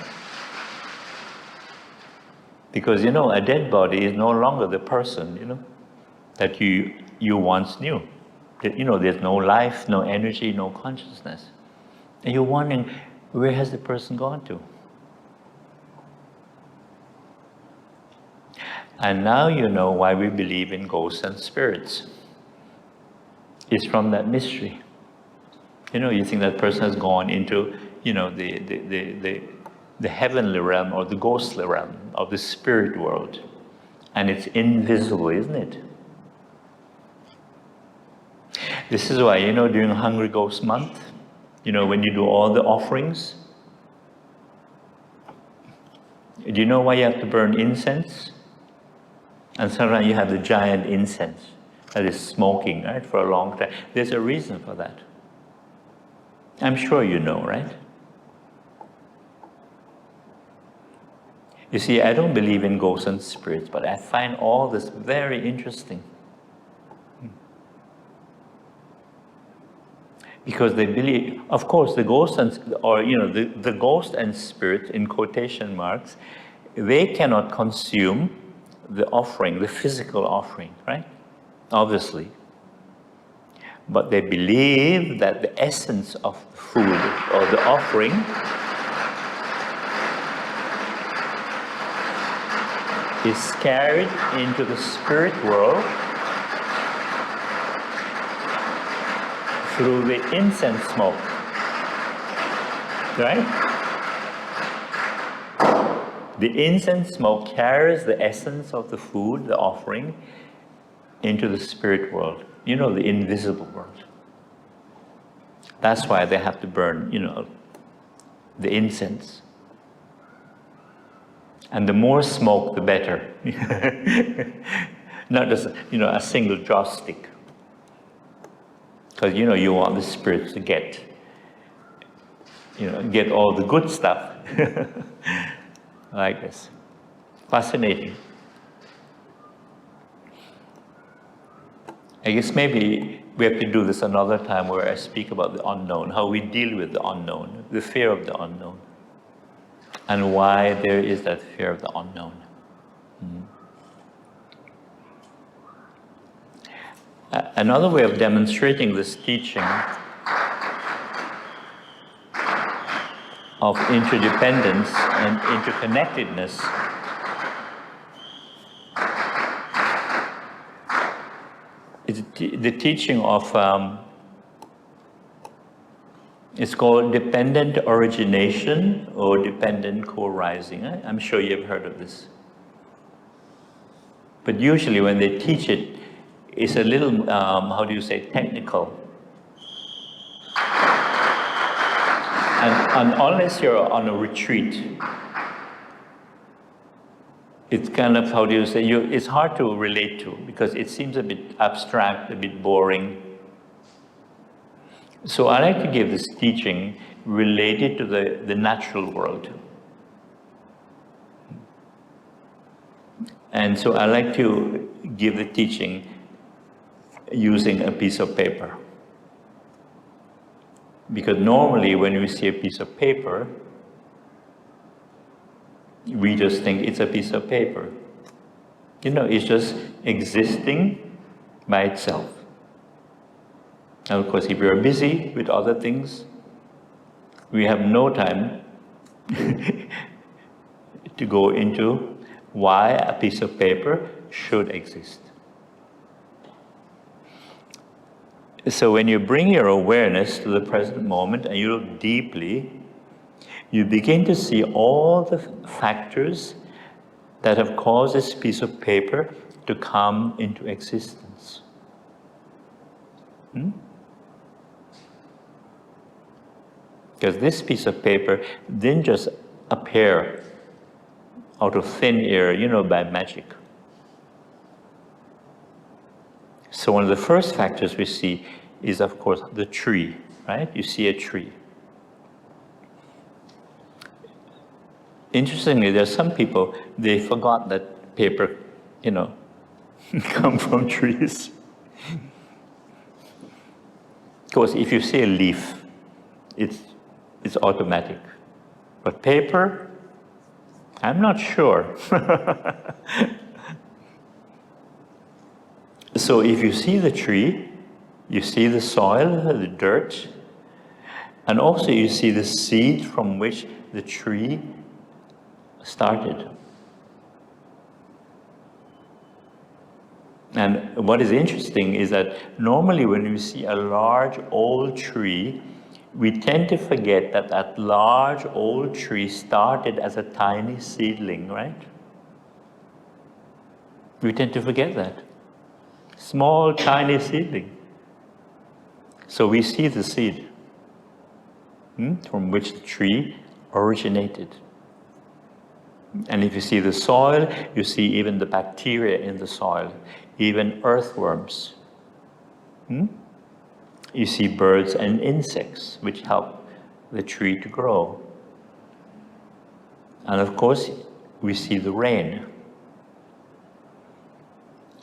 S1: Because a dead body is no longer the person, that you once knew. There's no life, no energy, no consciousness. And you're wondering, where has the person gone to? And now you know why we believe in ghosts and spirits. It's from that mystery. You think that person has gone into, the heavenly realm or the ghostly realm of the spirit world. And it's invisible, isn't it? This is why, during Hungry Ghost Month, when you do all the offerings, do you know why you have to burn incense? And sometimes you have the giant incense that is smoking, right, for a long time. There's a reason for that. I'm sure you know, right? You see, I don't believe in ghosts and spirits, but I find all this very interesting. Because they believe, of course, the ghost the ghost and spirit, in quotation marks, they cannot consume the offering, the physical offering, right? Obviously. But they believe that the essence of the food or the offering is carried into the spirit world through the incense smoke, right? The incense smoke carries the essence of the food, the offering, into the spirit world, the invisible world. That's why they have to burn, the incense. And the more smoke, the better. Not just, a single joss stick. Because, you want the spirits to get all the good stuff. Like this. Fascinating. I guess maybe we have to do this another time where I speak about the unknown, how we deal with the unknown, the fear of the unknown. and why there is that fear of the unknown. Another way of demonstrating this teaching of interdependence and interconnectedness is the teaching of, it's called dependent origination or dependent co-rising. I'm sure you've heard of this. But usually when they teach it, it's a little, how do you say, technical. And unless you're on a retreat, it's kind of, how do you say, it's hard to relate to because it seems a bit abstract, a bit boring. So I like to give this teaching related to the natural world. And so I like to give the teaching using a piece of paper. Because normally when we see a piece of paper, we just think it's a piece of paper. You know, it's just existing by itself. And of course, if you're busy with other things, we have no time to go into why a piece of paper should exist. So when you bring your awareness to the present moment and you look deeply, you begin to see all the factors that have caused this piece of paper to come into existence. Because this piece of paper didn't just appear out of thin air, you know, by magic. So one of the first factors we see is, of course, the tree, right? You see a tree. Interestingly, there are some people, they forgot that paper, you know, come from trees. Of course, if you see a leaf, it's automatic. But paper, I'm not sure. So if you see the tree, you see the soil, the dirt, and also you see the seed from which the tree started. And what is interesting is that normally when we see a large old tree, we tend to forget that that large old tree started as a tiny seedling, right? We tend to forget that. Small, tiny seedling. So we see the seed from which the tree originated. And if you see the soil, you see even the bacteria in the soil, even earthworms. You see birds and insects which help the tree to grow. And of course, we see the rain.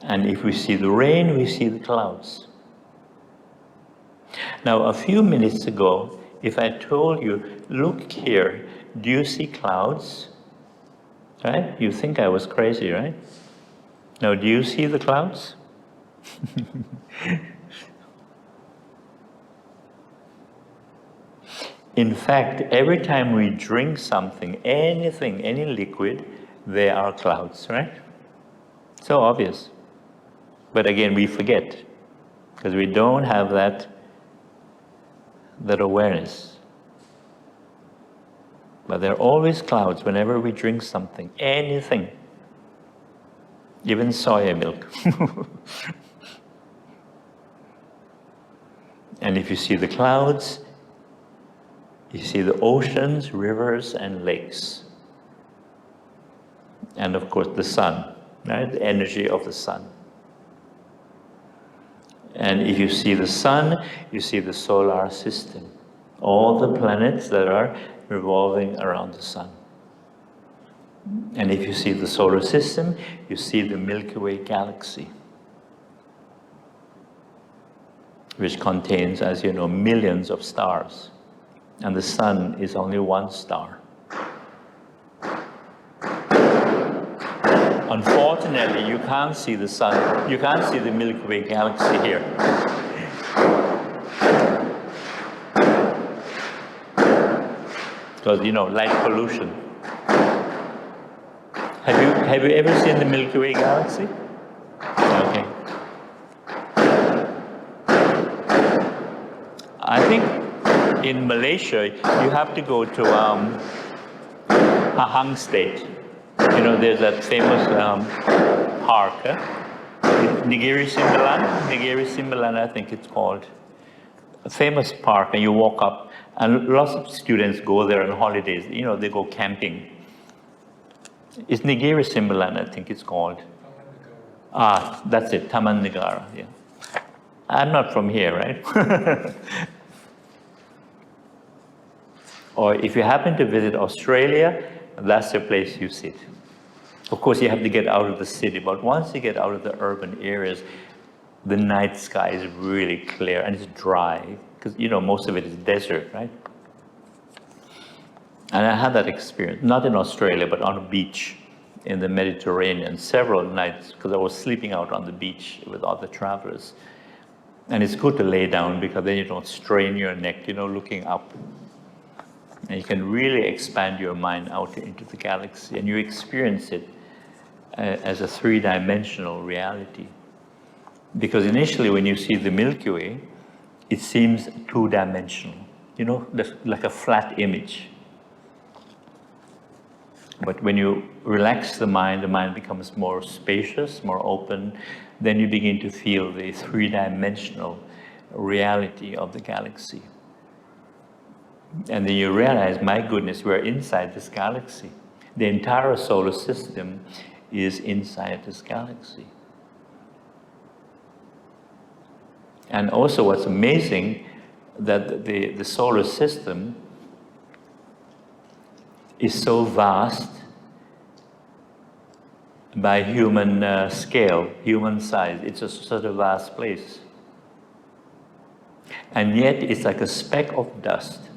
S1: And if we see the rain, we see the clouds. Now, a few minutes ago, if I told you, look here, do you see clouds? Right? You think I was crazy, right? Now, do you see the clouds? In fact, every time we drink something, anything, any liquid, there are clouds, right? So obvious. But again, we forget because we don't have that awareness. But there are always clouds whenever we drink something, anything, even soya milk. And if you see the clouds, you see the oceans, rivers, and lakes. And of course, the sun, right? The energy of the sun. And if you see the sun, you see the solar system. All the planets that are revolving around the sun. And if you see the solar system, you see the Milky Way galaxy, which contains, as you know, millions of stars. And the sun is only one star. Unfortunately, you can't see the sun, you can't see the Milky Way galaxy here. Because, light pollution. Have you ever seen the Milky Way galaxy? Okay. I think in Malaysia, you have to go to Pahang State. There's that famous park, Negeri Sembilan, I think it's called. A famous park, and you walk up, and lots of students go there on holidays. They go camping. It's Negeri Sembilan, I think it's called. That's it, Taman Negara, yeah. I'm not from here, right? Or if you happen to visit Australia, that's the place you sit. Of course, you have to get out of the city, but once you get out of the urban areas, the night sky is really clear and it's dry, because most of it is desert, right? And I had that experience, not in Australia, but on a beach in the Mediterranean, several nights, because I was sleeping out on the beach with other travelers. And it's good to lay down, because then you don't strain your neck, looking up. And you can really expand your mind out into the galaxy, and you experience it as a three-dimensional reality. Because initially, when you see the Milky Way, it seems two-dimensional, like a flat image. But when you relax the mind becomes more spacious, more open, then you begin to feel the three-dimensional reality of the galaxy. And then you realize, my goodness, we're inside this galaxy. The entire solar system is inside this galaxy. And also what's amazing, that the solar system is so vast by human scale, human size. It's such a vast place. And yet it's like a speck of dust.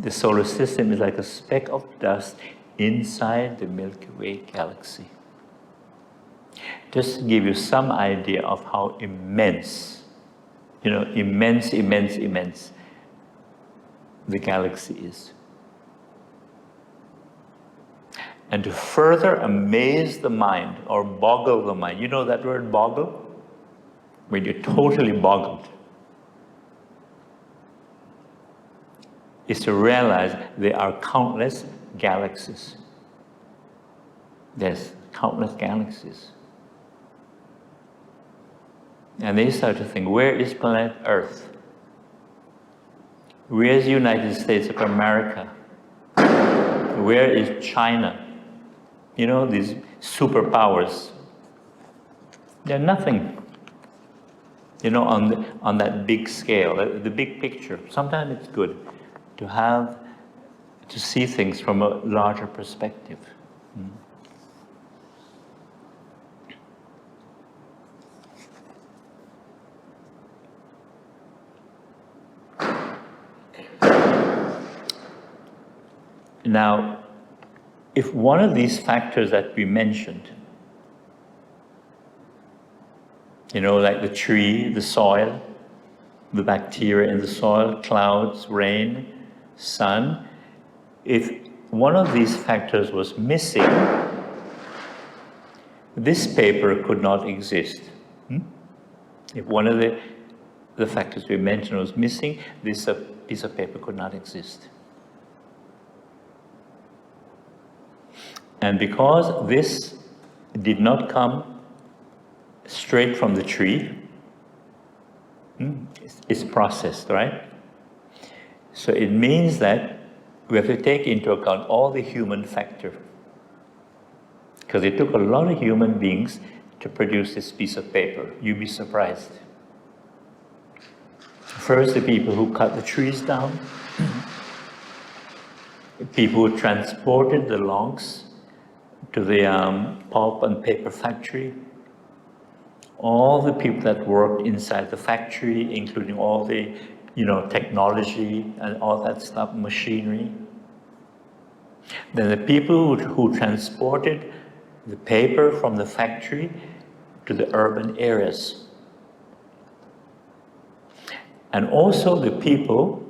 S1: The solar system is like a speck of dust inside the Milky Way galaxy. Just to give you some idea of how immense, immense the galaxy is. And to further amaze the mind, or boggle the mind, you know that word, boggle? When you're totally boggled, is to realize there are countless galaxies. There's countless galaxies. And they start to think, where is planet Earth? Where is the United States of America? Where is China? These superpowers. They're nothing, on that big scale, the big picture. Sometimes it's good to see things from a larger perspective. Now, if one of these factors that we mentioned, like the tree, the soil, the bacteria in the soil, clouds, rain, sun, if one of these factors was missing, this paper could not exist. If one of the factors we mentioned was missing, this piece of paper could not exist. And because this did not come straight from the tree, it's processed, right? So it means that we have to take into account all the human factor. Because it took a lot of human beings to produce this piece of paper. You'd be surprised. First, the people who cut the trees down, the people who transported the logs to the pulp and paper factory, all the people that worked inside the factory, including all the technology and all that stuff, machinery. Then the people who transported the paper from the factory to the urban areas. And also the people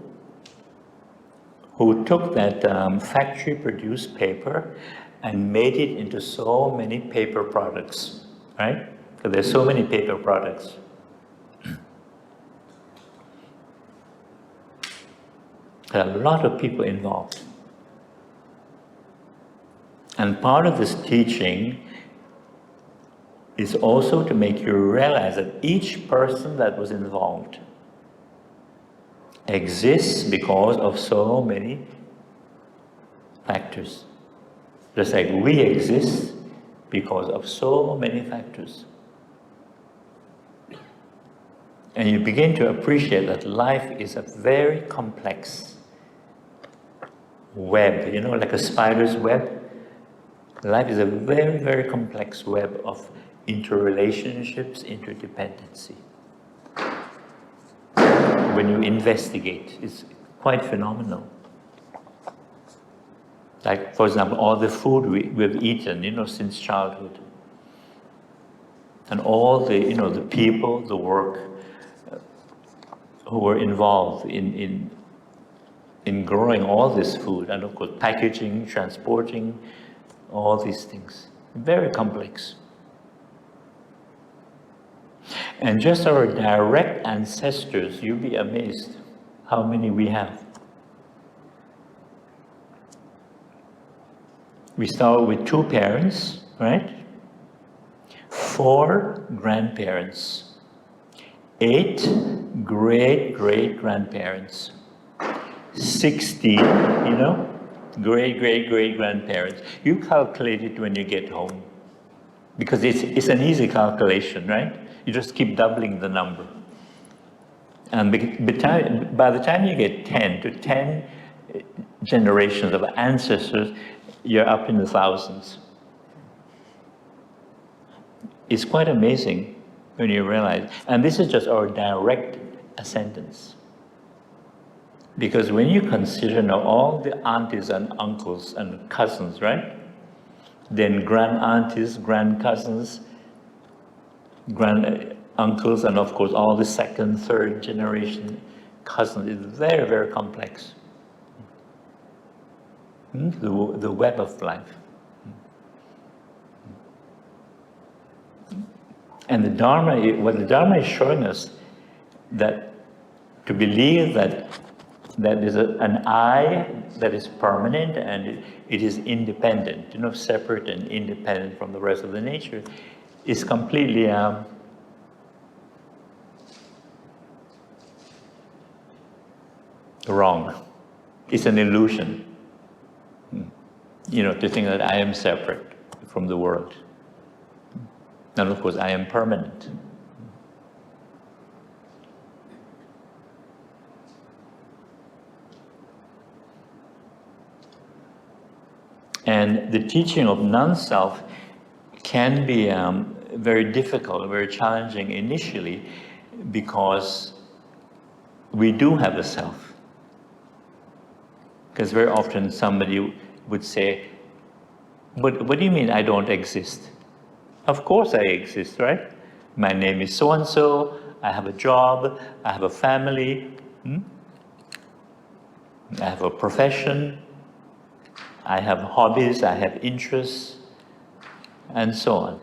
S1: who took that factory-produced paper and made it into so many paper products, right? Because there's so many paper products. There are a lot of people involved. And part of this teaching is also to make you realize that each person that was involved exists because of so many factors. Just like we exist because of so many factors. And you begin to appreciate that life is a very complex web, like a spider's web. Life is a very, very complex web of interrelationships, interdependency. When you investigate, it's quite phenomenal. Like, for example, all the food we've eaten, since childhood. And all the, the people, the work who were involved in growing all this food, and of course packaging, transporting, all these things. Very complex. And just our direct ancestors, you'll be amazed how many we have. We start with 2 parents, right? 4 grandparents, 8 great-great-grandparents, 60, great-great-great-grandparents. You calculate it when you get home, because it's an easy calculation, right? You just keep doubling the number. And by the time you get 10 generations of ancestors, you're up in the thousands. It's quite amazing when you realize, and this is just our direct ascendants. Because when you consider now all the aunties and uncles and cousins, right? Then grand aunties, grand cousins, grand uncles, and of course all the 2nd, 3rd generation cousins is very, very complex. The web of life. And the Dharma, what the Dharma is showing us, that to believe that there's an I that is permanent and it is independent, separate and independent from the rest of the nature, is completely wrong. It's an illusion. To think that I am separate from the world. And of course, I am permanent. And the teaching of non-self can be very difficult, very challenging initially, because we do have a self. Because very often somebody would say, but what do you mean I don't exist? Of course I exist, right? My name is so-and-so, I have a job, I have a family, I have a profession, I have hobbies, I have interests, and so on.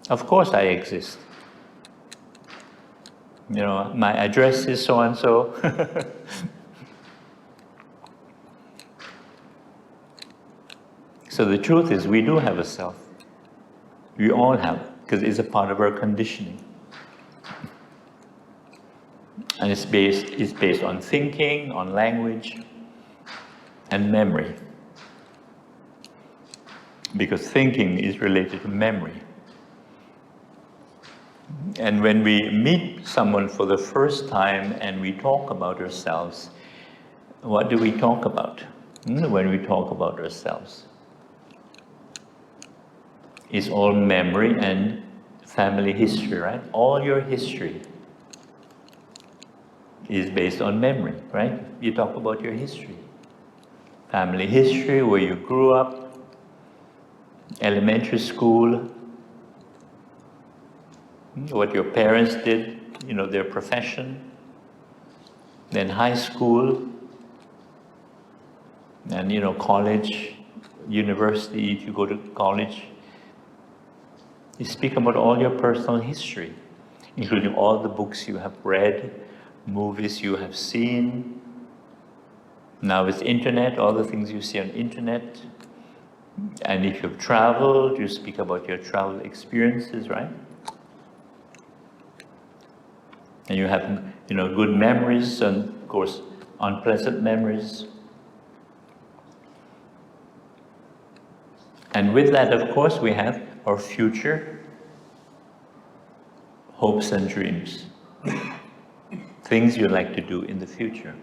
S1: Of course I exist. My address is so-and-so. So the truth is, we do have a self. We all have, because it's a part of our conditioning. And it's based on thinking, on language, and memory. Because thinking is related to memory. And when we meet someone for the first time and we talk about ourselves, what do we talk about when we talk about ourselves? It's all memory and family history, right? All your history is based on memory, right? You talk about your history. family history, where you grew up, elementary school, what your parents did, their profession, then high school, and college, university, if you go to college. You speak about all your personal history, including all the books you have read, movies you have seen. Now with internet, all the things you see on internet. And if you've traveled, you speak about your travel experiences, right? And you have, good memories and, of course, unpleasant memories. And with that, of course, we have our future hopes and dreams. Things you'd like to do in the future.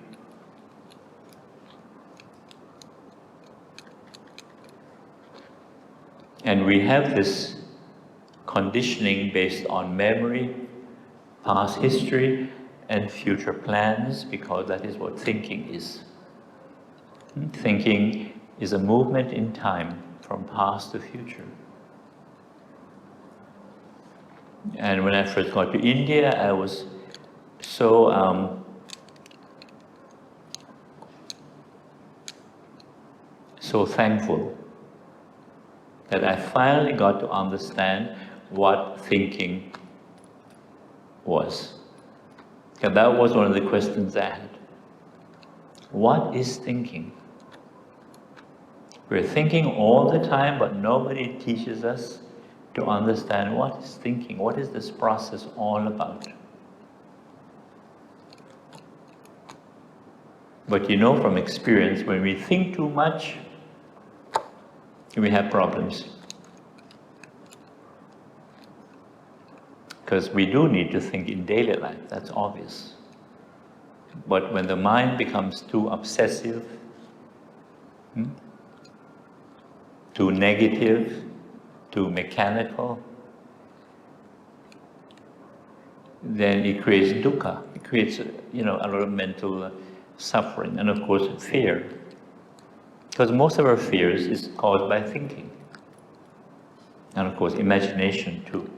S1: And we have this conditioning based on memory, past history, and future plans, because that is what thinking is. Thinking is a movement in time from past to future. And when I first got to India, I was so thankful that I finally got to understand what thinking was. And that was one of the questions I had. What is thinking? We're thinking all the time, but nobody teaches us to understand what is thinking. What is this process all about? But from experience, when we think too much, we have problems. Because we do need to think in daily life, that's obvious. But when the mind becomes too obsessive, too negative, too mechanical, then it creates dukkha. It creates, a lot of mental suffering, and of course fear. Because most of our fears is caused by thinking. And of course imagination too.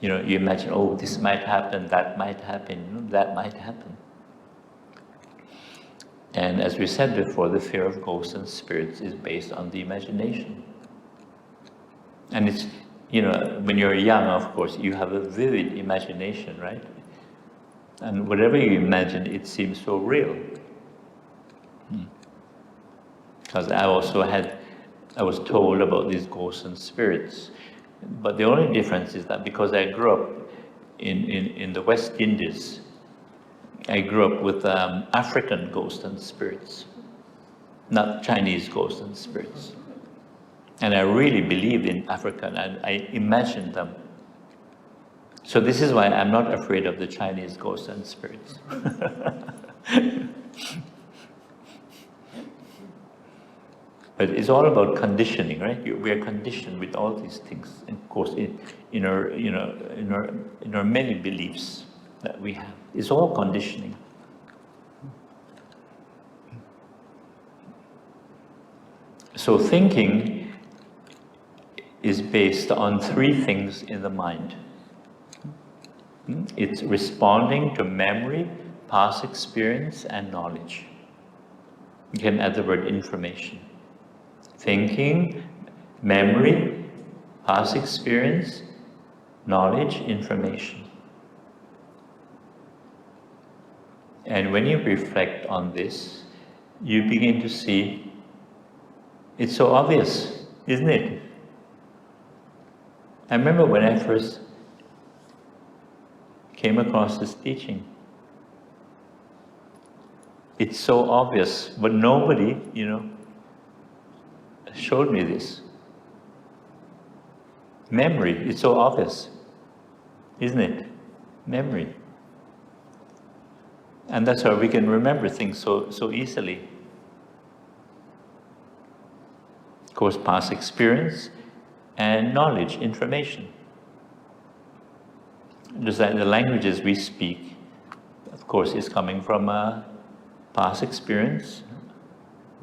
S1: You imagine, oh, this might happen, that might happen, that might happen. And as we said before, the fear of ghosts and spirits is based on the imagination. And it's, when you're young, of course, you have a vivid imagination, right? And whatever you imagine, it seems so real. Because I was told about these ghosts and spirits. But the only difference is that because I grew up in the West Indies, I grew up with African ghosts and spirits, not Chinese ghosts and spirits. And I really believed in Africa, and I imagined them. So this is why I'm not afraid of the Chinese ghosts and spirits. But it's all about conditioning, right? We are conditioned with all these things, and of course, in our many beliefs that we have. It's all conditioning. So thinking is based on three things in the mind. It's responding to memory, past experience, and knowledge. You can add the word information. Thinking, memory, past experience, knowledge, information. And when you reflect on this, you begin to see it's so obvious, isn't it? I remember when I first came across this teaching. It's so obvious, but nobody, showed me this. Memory, it's so obvious, isn't it? Memory. And that's how we can remember things so easily. Of course, past experience and knowledge, information. Just like the languages we speak, of course, is coming from past experience,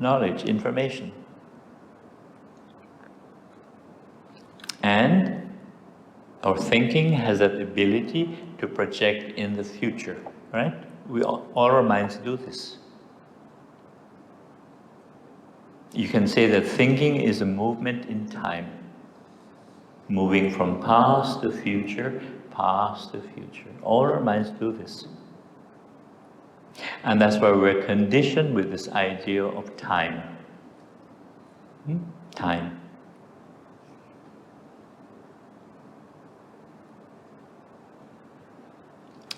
S1: knowledge, information. And our thinking has that ability to project in the future, right? All our minds do this. You can say that thinking is a movement in time, moving from past to future, past to future. All our minds do this. And that's why we're conditioned with this idea of time. Time.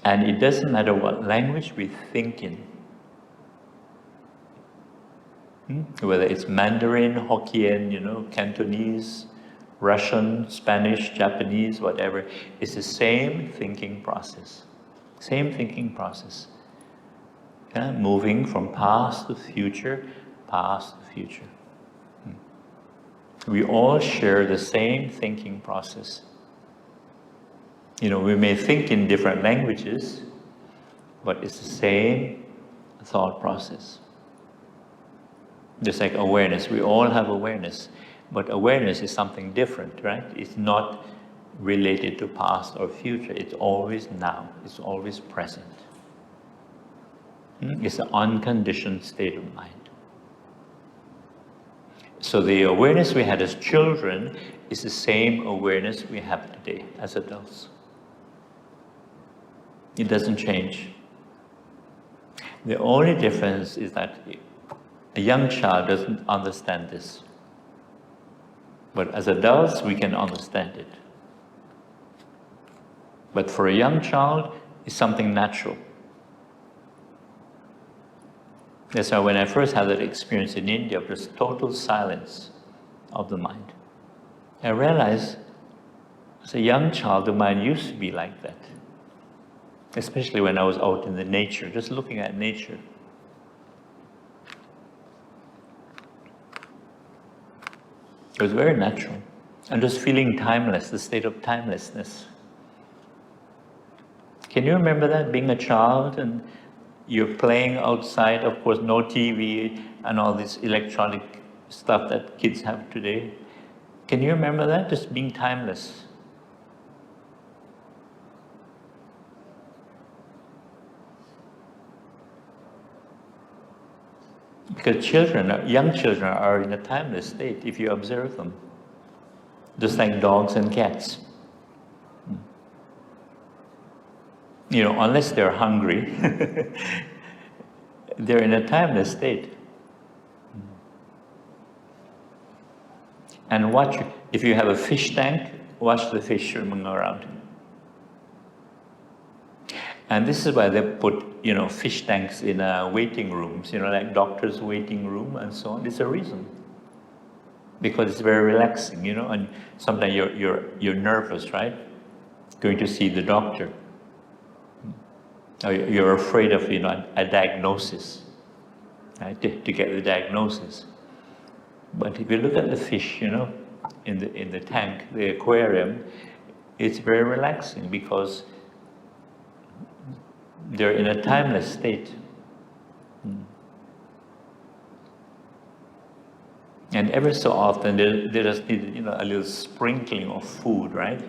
S1: And it doesn't matter what language we think in. Whether it's Mandarin, Hokkien, Cantonese, Russian, Spanish, Japanese, whatever, it's the same thinking process. Same thinking process. Moving from past to future, past to future. We all share the same thinking process. We may think in different languages, but it's the same thought process. Just like awareness, we all have awareness, but awareness is something different, right? It's not related to past or future. It's always now. It's always present. It's an unconditioned state of mind. So the awareness we had as children is the same awareness we have today as adults. It doesn't change. The only difference is that a young child doesn't understand this. But as adults, we can understand it. But for a young child, it's something natural. That's why when I first had that experience in India, there was total silence of the mind. I realized, as a young child, the mind used to be like that. Especially when I was out in the nature, just looking at nature. It was very natural. And just feeling timeless, the state of timelessness. Can you remember that, being a child and you're playing outside, of course, no TV and all this electronic stuff that kids have today? Can you remember that, just being timeless? Because young children are in a timeless state if you observe them. Just like dogs and cats. Unless they're hungry, they're in a timeless state. And watch, if you have a fish tank, watch the fish swimming around. And this is why they put, fish tanks in waiting rooms, like doctors' waiting room and so on. It's a reason. Because it's very relaxing, and sometimes you're nervous, right? Going to see the doctor. Or you're afraid of, a diagnosis, right? To get the diagnosis. But if you look at the fish, in the tank, the aquarium, it's very relaxing because they're in a timeless state. And ever so often, they just need, a little sprinkling of food, right?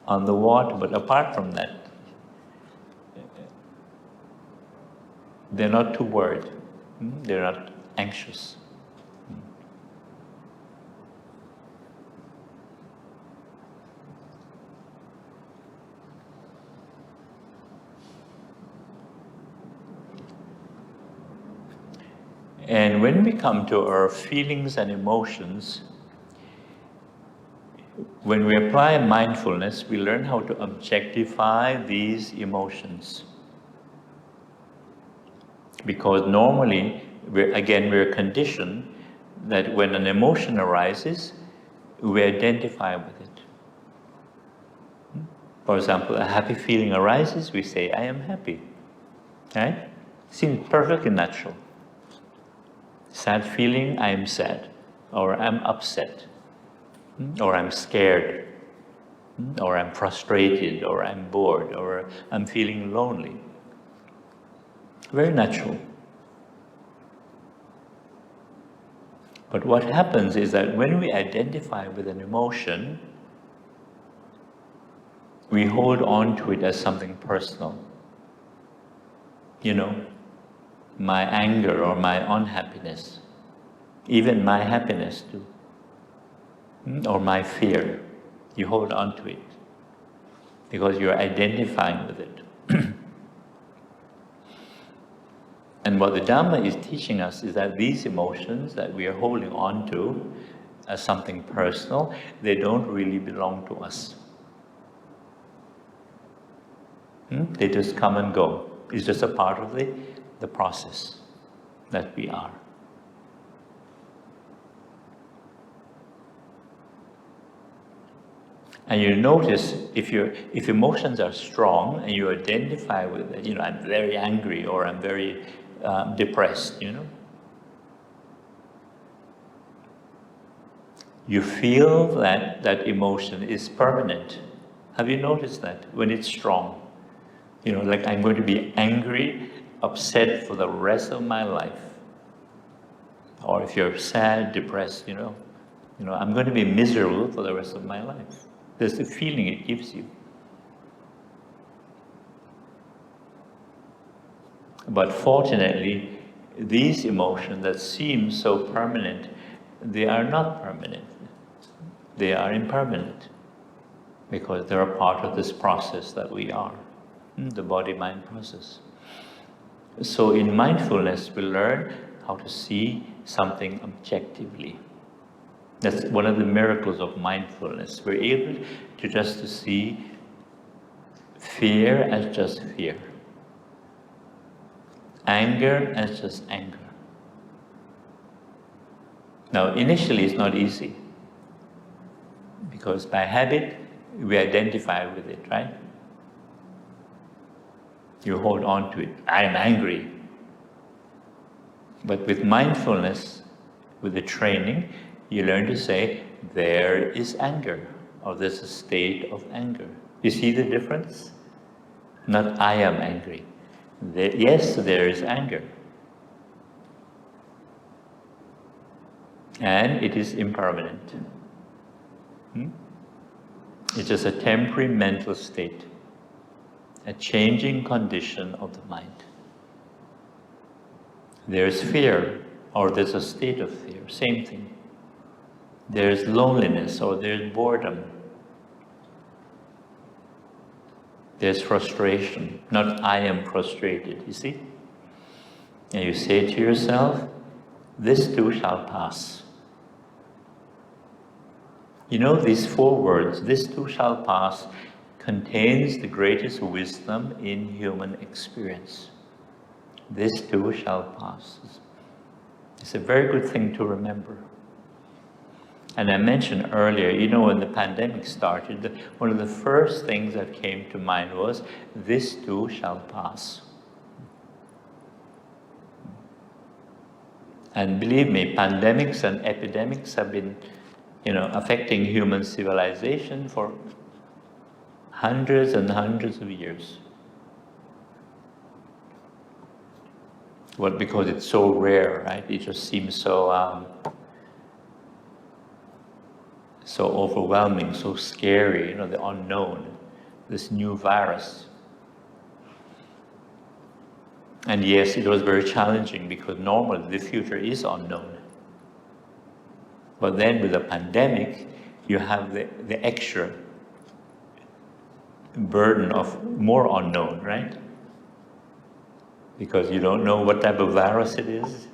S1: On the water. But apart from that, they're not too worried. They're not anxious. And when we come to our feelings and emotions, when we apply mindfulness, we learn how to objectify these emotions. Because normally, we're conditioned that when an emotion arises, we identify with it. For example, a happy feeling arises, we say, I am happy. Right? Seems perfectly natural. Sad feeling, I am sad. Or I'm upset. Or I'm scared. Or I'm frustrated. Or I'm bored. Or I'm feeling lonely. Very natural. But what happens is that when we identify with an emotion, we hold on to it as something personal. You know, my anger or my unhappiness, even my happiness too, or my fear. You hold on to it because you're identifying with it. And what the Dhamma is teaching us is that these emotions that we are holding on to as something personal, they don't really belong to us. They just come and go. It's just a part of the process that we are. And you notice if emotions are strong and you identify with it, I'm very angry or I'm very depressed, you feel that emotion is permanent. Have you noticed that when it's strong? Like I'm going to be angry, upset for the rest of my life. Or if you're sad, depressed, I'm going to be miserable for the rest of my life. There's the feeling it gives you. But fortunately, these emotions that seem so permanent, they are not permanent. They are impermanent because they're a part of this process that we are, the body-mind process. So in mindfulness, we learn how to see something objectively. That's one of the miracles of mindfulness. We're able to see fear as just fear. Anger as just anger. Now, initially it's not easy because by habit, we identify with it, right? You hold on to it. I am angry. But with mindfulness, with the training, you learn to say, there is anger, or there's a state of anger. You see the difference? Not I am angry. Yes, there is anger. And it is impermanent. It's just a temporary mental state, a changing condition of the mind. There's fear, or there's a state of fear, same thing. There's loneliness, or there's boredom. There's frustration, not I am frustrated, you see? And you say to yourself, this too shall pass. These 4 words, this too shall pass, contains the greatest wisdom in human experience. This too shall pass. It's a very good thing to remember. And I mentioned earlier, when the pandemic started, one of the first things that came to mind was, this too shall pass. And believe me, pandemics and epidemics have been, affecting human civilization for hundreds and hundreds of years. Well, because it's so rare, right? It just seems so overwhelming, so scary, the unknown, this new virus. And yes, it was very challenging because normally the future is unknown. But then with the pandemic, you have the extra burden of more unknown, right? Because you don't know what type of virus it is,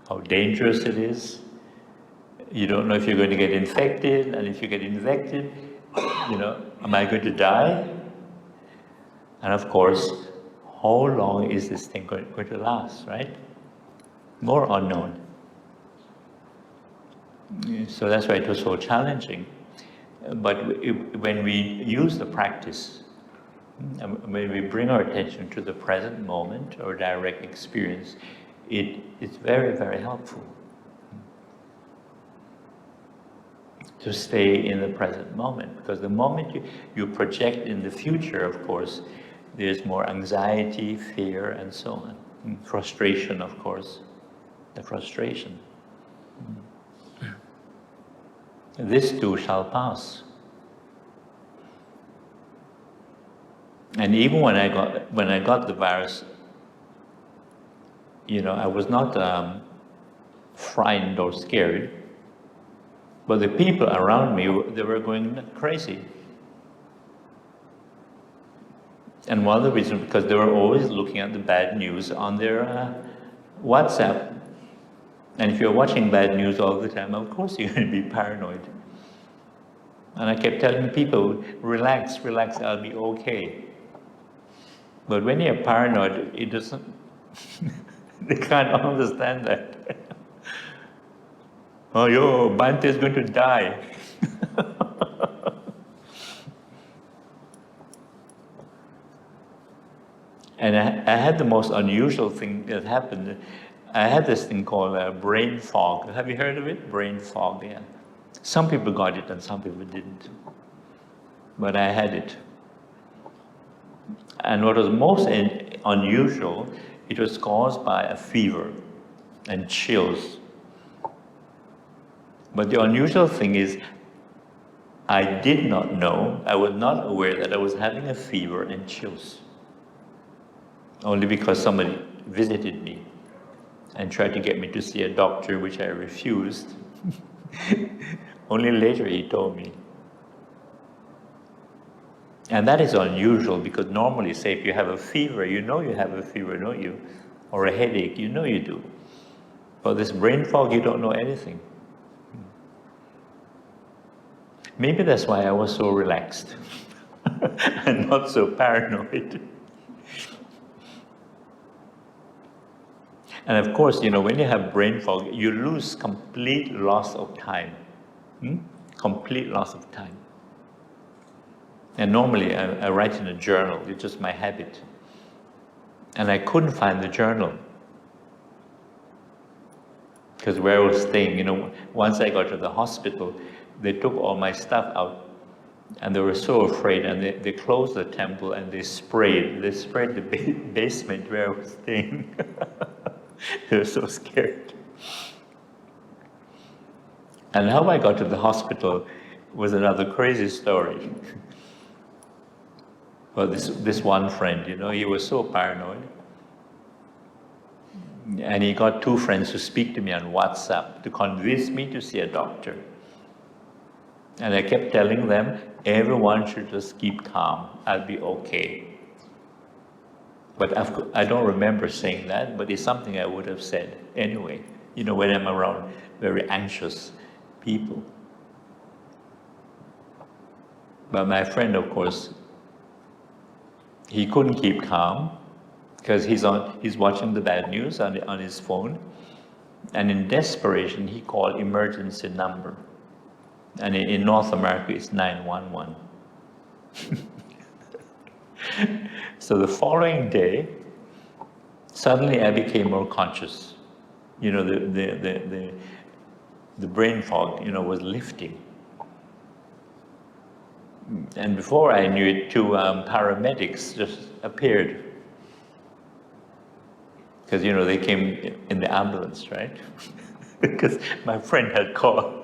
S1: how dangerous it is. You don't know if you're going to get infected, and if you get infected, am I going to die? And of course, how long is this thing going to last, right? More unknown. So that's why it was so challenging. But when we use the practice, when we bring our attention to the present moment or direct experience, it's very, very helpful to stay in the present moment. Because the moment you project in the future, of course, there's more anxiety, fear, and so on. Frustration, of course, the frustration. This too shall pass. And even when I got the virus, I was not frightened or scared, but the people around me, they were going crazy. And one of the reasons, because they were always looking at the bad news on their WhatsApp. And if you're watching bad news all the time, of course you're going to be paranoid. And I kept telling people, relax, I'll be okay. But when you're paranoid, it doesn't, they can't understand that. Oh, Bhante is going to die. And I had the most unusual thing that happened. I had this thing called brain fog. Have you heard of it? Brain fog, yeah. Some people got it and some people didn't. But I had it. And what was most unusual, it was caused by a fever and chills. But the unusual thing is, I did not know, I was not aware that I was having a fever and chills. Only because somebody visited me and tried to get me to see a doctor, which I refused. Only later he told me. And that is unusual because normally, say, if you have a fever, you know you have a fever, don't you? Or a headache, you know you do. But this brain fog, you don't know anything. Maybe that's why I was so relaxed and not so paranoid. And of course, when you have brain fog, you lose complete loss of time. Complete loss of time. And normally I write in a journal, it's just my habit. And I couldn't find the journal. Because where I was staying, once I got to the hospital, they took all my stuff out. And they were so afraid, and they closed the temple and they sprayed the basement where I was staying. They were so scared. And how I got to the hospital was another crazy story. Well, this one friend, he was so paranoid. And he got two friends to speak to me on WhatsApp to convince me to see a doctor. And I kept telling them, everyone should just keep calm, I'll be okay. But I don't remember saying that, but it's something I would have said anyway, when I'm around very anxious people. But my friend, of course, he couldn't keep calm because he's watching the bad news on his phone. And in desperation, he called emergency number. And in North America, it's 911. So the following day, suddenly I became more conscious. The brain fog, was lifting. And before I knew it, two paramedics just appeared. Because, they came in the ambulance, right? Because my friend had called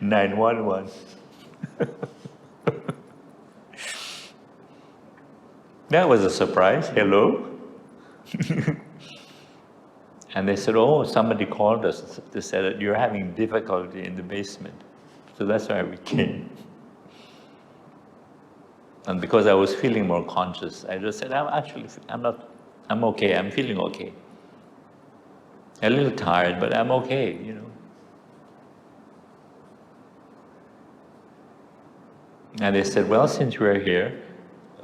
S1: 911. That was a surprise. Hello? And they said, oh, somebody called us. They said that you're having difficulty in the basement. So that's why we came. And because I was feeling more conscious, I just said, I'm okay, I'm feeling okay. A little tired, but I'm okay, And they said, well, since we're here,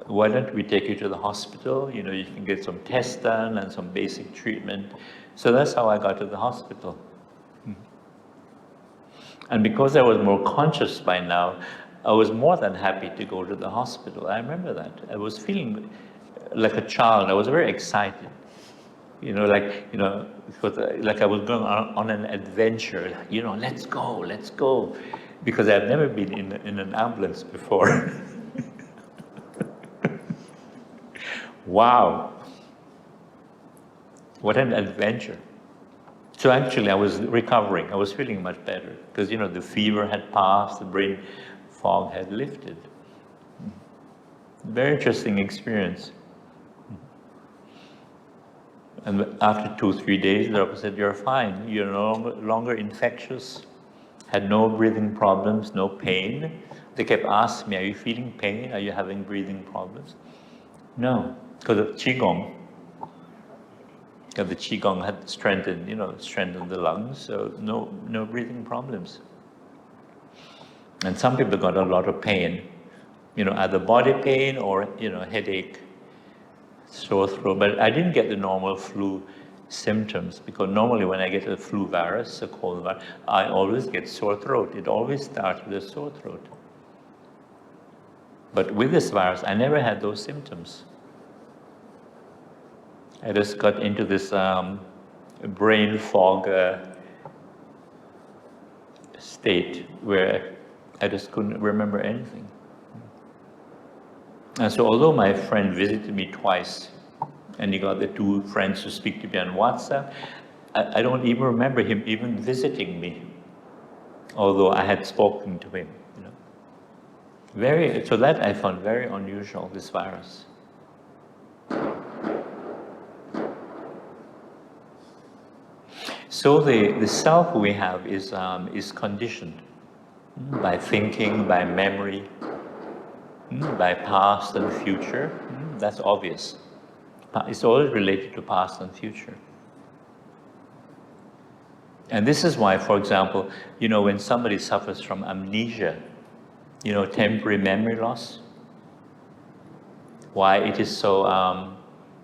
S1: why don't we take you to the hospital? You can get some tests done and some basic treatment. So that's how I got to the hospital. And because I was more conscious by now, I was more than happy to go to the hospital. I remember that. I was feeling like a child. I was very excited. Like I was going on an adventure. Let's go. Because I've never been in an ambulance before. Wow. What an adventure. So actually I was recovering, I was feeling much better because, you know, the fever had passed, the brain fog had lifted. Very interesting experience. And after 2-3 days, the doctor said, "You're fine, you're no longer infectious, had no breathing problems, no pain." They kept asking me, "Are you feeling pain? Are you having breathing problems?" No, because of Qigong. Because the Qigong had strengthened, you know, strengthened the lungs, so no breathing problems. And some people got a lot of pain, you know, either body pain or, you know, headache, sore throat. But I didn't get the normal flu symptoms because normally when I get a flu virus, a cold virus, I always get sore throat. It always starts with a sore throat. But with this virus, I never had those symptoms. I just got into this brain fog state where I just couldn't remember anything. And so although my friend visited me twice, and he got the 2 friends to speak to me on WhatsApp, I don't even remember him even visiting me, although I had spoken to him. You know, so that I found very unusual, this virus. So the self we have is conditioned by thinking, by memory, by past and future. That's obvious. It's always related to past and future. And this is why, for example, you know, when somebody suffers from amnesia, you know, temporary memory loss, why it is so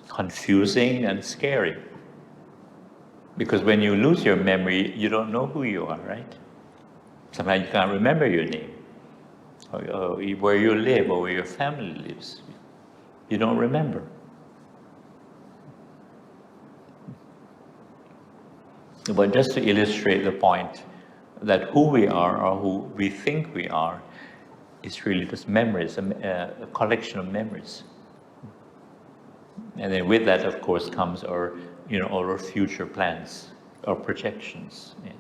S1: confusing and scary. Because when you lose your memory, you don't know who you are, right? Sometimes you can't remember your name, or where you live, or where your family lives. You don't remember. But just to illustrate the point that who we are or who we think we are is really just memories, a collection of memories. And then with that, of course, comes our, you know, all our future plans, our projections. Yeah.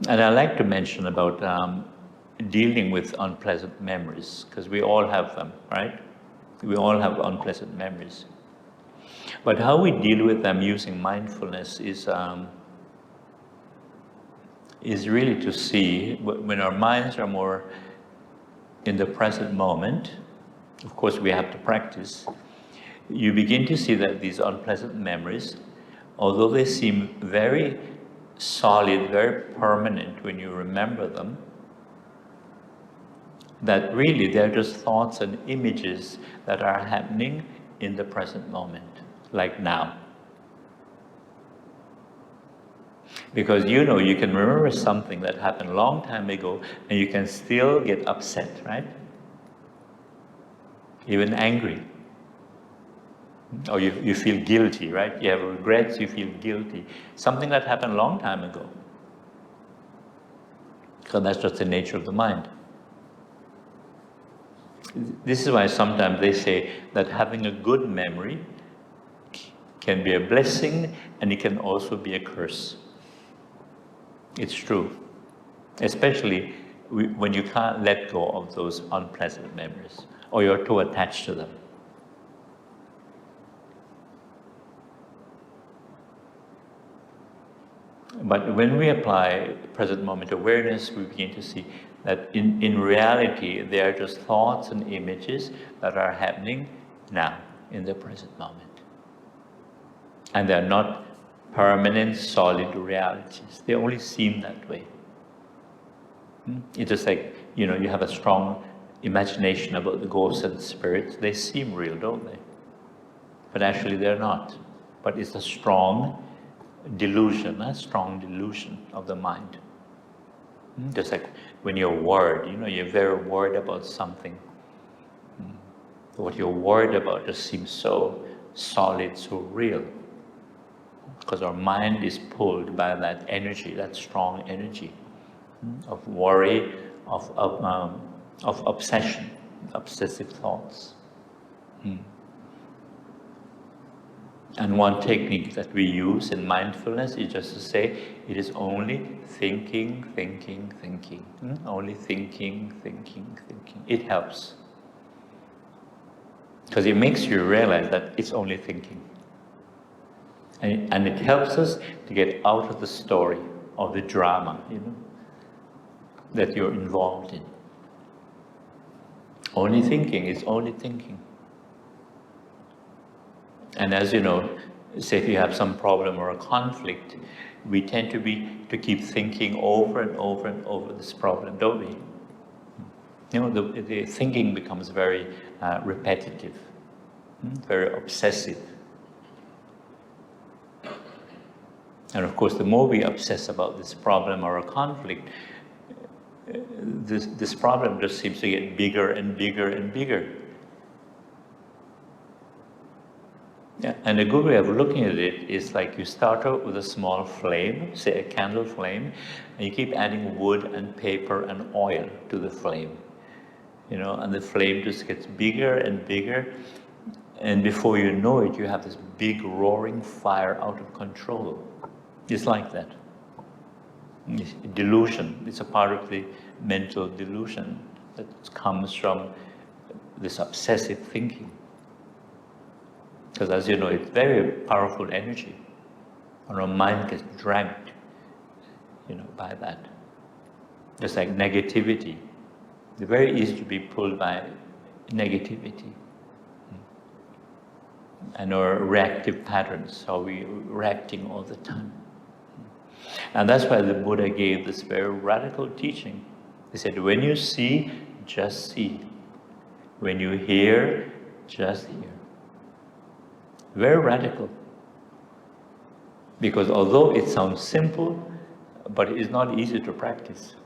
S1: And I like to mention about dealing with unpleasant memories, because we all have them, right? We all have unpleasant memories. But how we deal with them using mindfulness is really to see when our minds are more in the present moment. Of course, we have to practice. You begin to see that these unpleasant memories, although they seem very solid, very permanent when you remember them, that really they're just thoughts and images that are happening in the present moment, like now. Because you know, you can remember something that happened a long time ago and you can still get upset, right? Even angry. Or you feel guilty, right? You have regrets, you feel guilty. Something that happened a long time ago. Because that's just the nature of the mind. This is why sometimes they say that having a good memory can be a blessing and it can also be a curse. It's true. Especially when you can't let go of those unpleasant memories or you're too attached to them. But when we apply present moment awareness, we begin to see that in reality, they are just thoughts and images that are happening now, in the present moment. And they're not permanent, solid realities. They only seem that way. It's just like, you know, you have a strong imagination about the ghosts and spirits. They seem real, don't they? But actually they're not. But it's a strong delusion, a strong delusion of the mind. Just like when you're worried, you know, you're very worried about something. What you're worried about just seems so solid, so real. Because our mind is pulled by that energy, that strong energy of worry, of obsession, obsessive thoughts. And one technique that we use in mindfulness is just to say, it is only thinking, thinking, thinking. Only thinking, thinking, thinking. It helps. Because it makes you realize that it's only thinking. And it helps us to get out of the story, of the drama, that you're involved in. Only thinking is only thinking. And as you know, say if you have some problem or a conflict, we tend to keep thinking over and over and over this problem, don't we? The thinking becomes very repetitive, very obsessive. And of course, the more we obsess about this problem or a conflict, this problem just seems to get bigger and bigger and bigger. Yeah, and a good way of looking at it is like you start out with a small flame, say a candle flame, and you keep adding wood and paper and oil to the flame. And the flame just gets bigger and bigger, and before you know it, you have this big roaring fire out of control. It's like that. It's delusion. It's a part of the mental delusion that comes from this obsessive thinking. Because as you know, it's very powerful energy. And our mind gets dragged, by that. Just like negativity. It's very easy to be pulled by negativity. And our reactive patterns, how we're reacting all the time. And that's why the Buddha gave this very radical teaching. He said, when you see, just see. When you hear, just hear. Very radical. Because although it sounds simple, but it is not easy to practice.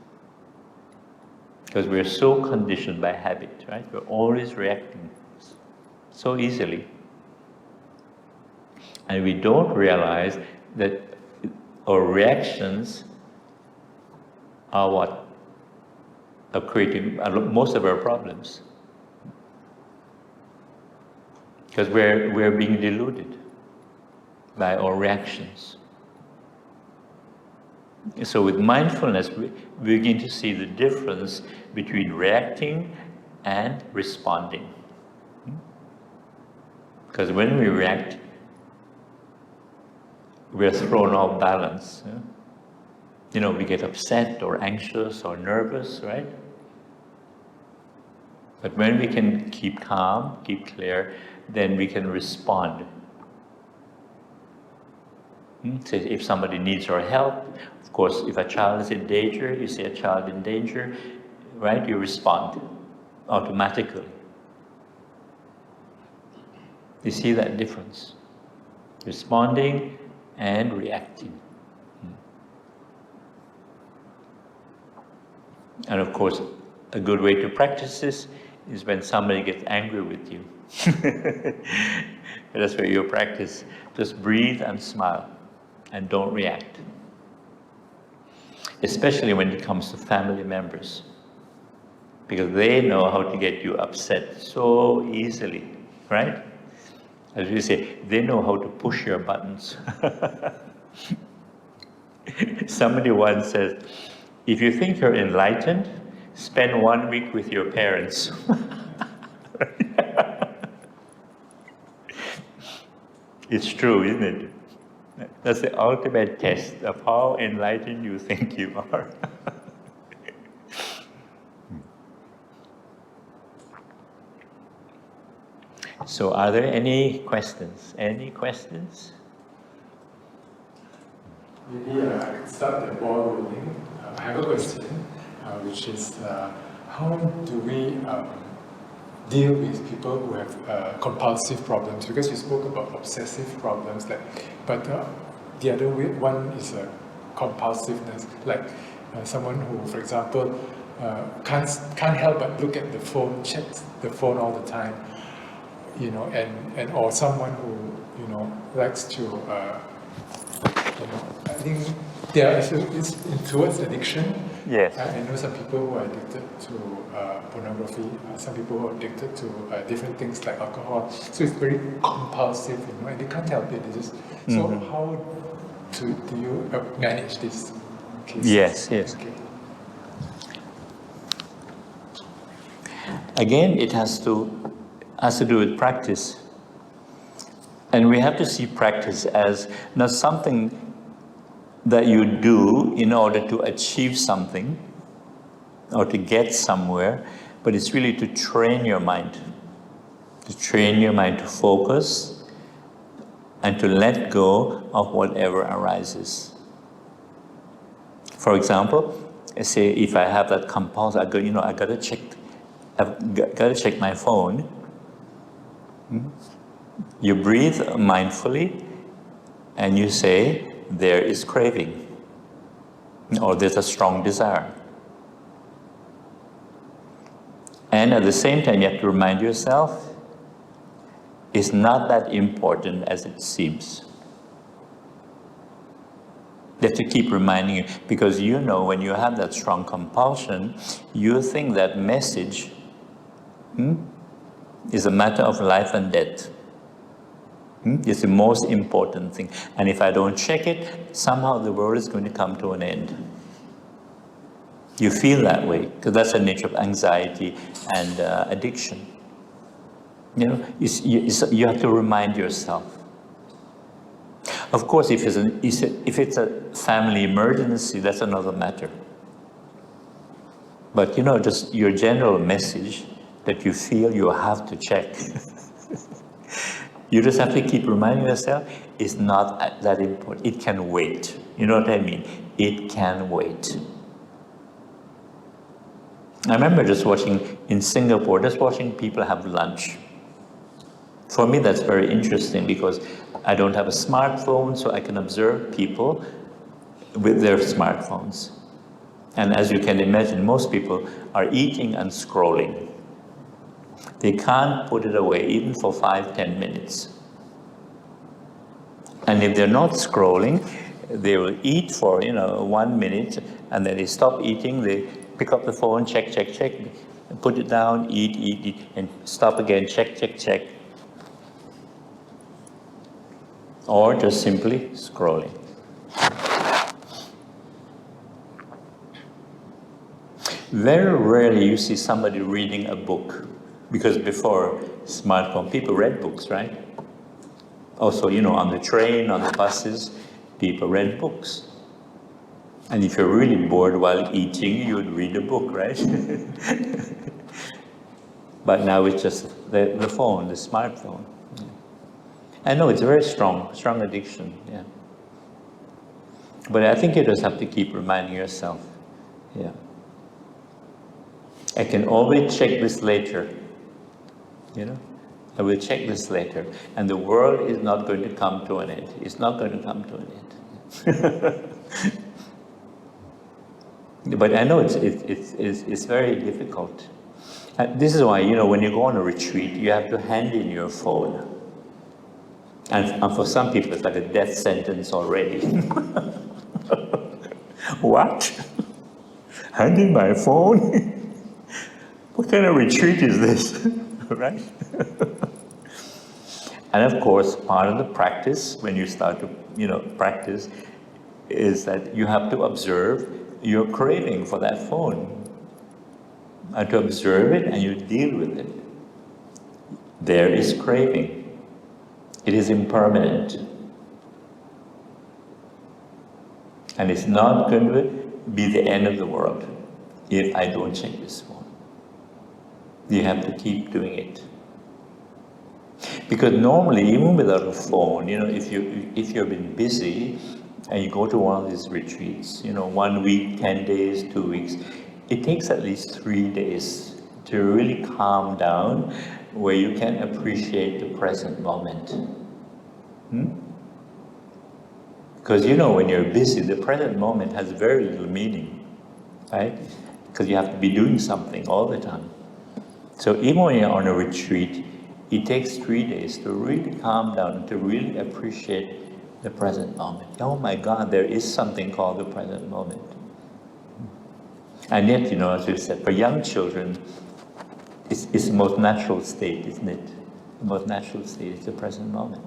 S1: Because we're so conditioned by habit, right? We're always reacting so easily. And we don't realize that our reactions are what are creating most of our problems. Because we're being deluded by our reactions. So with mindfulness, we begin to see the difference between reacting and responding. Because when we react, we're thrown off balance. We get upset or anxious or nervous, right? But when we can keep calm, keep clear, then we can respond. So if somebody needs our help, of course, if a child is in danger, you see a child in danger, right? You respond automatically. You see that difference? Responding and reacting. And of course, a good way to practice this is when somebody gets angry with you. That's where you practice. Just breathe and smile and don't react. Especially when it comes to family members. Because they know how to get you upset so easily, right? As we say, they know how to push your buttons. Somebody once said, if you think you're enlightened, spend 1 week with your parents. It's true, isn't it? That's the ultimate test of how enlightened you think you are. So are there any questions? Any questions?
S2: Maybe start the ball rolling. I have a question, which is how do we deal with people who have compulsive problems? Because you spoke about obsessive problems, but the other one is compulsiveness, like someone who, for example, can't help but look at the phone, checks the phone all the time, and or someone who likes to I think it's towards addiction.
S1: Yes.
S2: I know some people who are addicted to pornography, some people who are addicted to different things like alcohol. So it's very compulsive, and they can't help it. So how do you manage this case?
S1: Yes.
S2: Okay.
S1: Again, it has to do with practice. And we have to see practice as not something that you do in order to achieve something or to get somewhere, but it's really to train your mind. To train your mind to focus and to let go of whatever arises. For example, say if I have that compulsion, I've got to check my phone. You breathe mindfully and you say, there is craving, or there's a strong desire. And at the same time, you have to remind yourself, it's not that important as it seems. You have to keep reminding you, because when you have that strong compulsion, you think that message is a matter of life and death. It's the most important thing. And if I don't check it, somehow the world is going to come to an end. You feel that way, because that's the nature of anxiety and addiction. You have to remind yourself. Of course, if it's a family emergency, that's another matter. But just your general message that you feel you have to check. You just have to keep reminding yourself, it's not that important. It can wait. You know what I mean? It can wait. I remember just watching in Singapore, people have lunch. For me, that's very interesting because I don't have a smartphone, so I can observe people with their smartphones. And as you can imagine, most people are eating and scrolling. They can't put it away, even for 5-10 minutes. And if they're not scrolling, they will eat for 1 minute, and then they stop eating, they pick up the phone, check, and put it down, eat, and stop again, check. Or just simply scrolling. Very rarely you see somebody reading a book, because before smartphone, people read books, right? Also, on the train, on the buses, people read books. And if you're really bored while eating, you would read a book, right? But now it's just the phone, the smartphone. I know it's a very strong addiction, yeah. But I think you just have to keep reminding yourself, yeah. I can always check this later, I will check this later. And the world is not going to come to an end. It's not going to come to an end. But I know it's very difficult. And this is why, when you go on a retreat, you have to hand in your phone. And for some people, it's like a death sentence already. What? Hand in my phone? What kind of retreat is this? Right? And of course, part of the practice, when you start to, practice, is that you have to observe your craving for that phone. And to observe it and you deal with it. There is craving. It is impermanent. And it's not going to be the end of the world if I don't check this phone. You have to keep doing it. Because normally, even without a phone, if you've been busy and you go to one of these retreats, 1 week, 10 days, 2 weeks, it takes at least 3 days to really calm down where you can appreciate the present moment. Because when you're busy, the present moment has very little meaning, right? Because you have to be doing something all the time. So even when you're on a retreat, it takes 3 days to really calm down, to really appreciate the present moment. Oh my God, there is something called the present moment. And yet, as we said, for young children, it's the most natural state, isn't it? The most natural state is the present moment.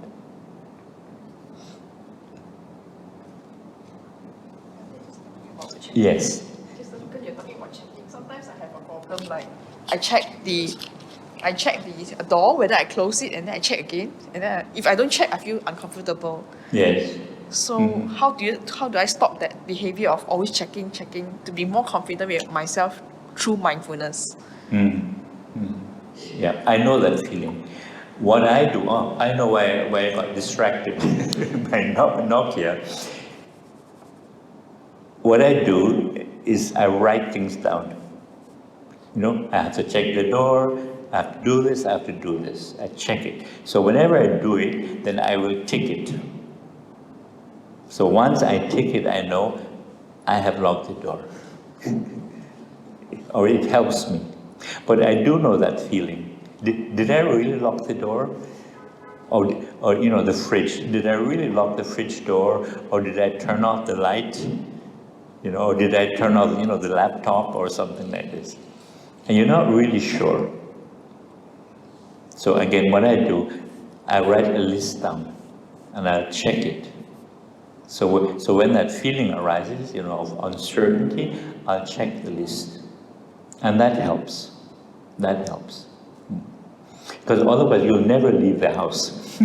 S1: Yes.
S3: Just because you're talking about checking, sometimes I have a problem. Like I check the door whether I close it, and then I check again, and then if I don't check, I feel uncomfortable.
S1: Yes.
S3: So how do I stop that behavior of always checking to be more confident with myself through mindfulness?
S1: Yeah, I know that feeling. What I do, I know why I got distracted by Nokia. What I do is I write things down. I have to check the door, I have to do this, I have to do this. I check it. So whenever I do it, then I will tick it. So once I tick it, I know I have locked the door. Or it helps me. But I do know that feeling. Did I really lock the door? Or the fridge. Did I really lock the fridge door? Or did I turn off the light? Or did I turn off, the laptop or something like this? And you're not really sure. So again, what I do, I write a list down and I'll check it. So when that feeling arises, of uncertainty, I'll check the list. And that helps. That helps. Because otherwise you'll never leave the house.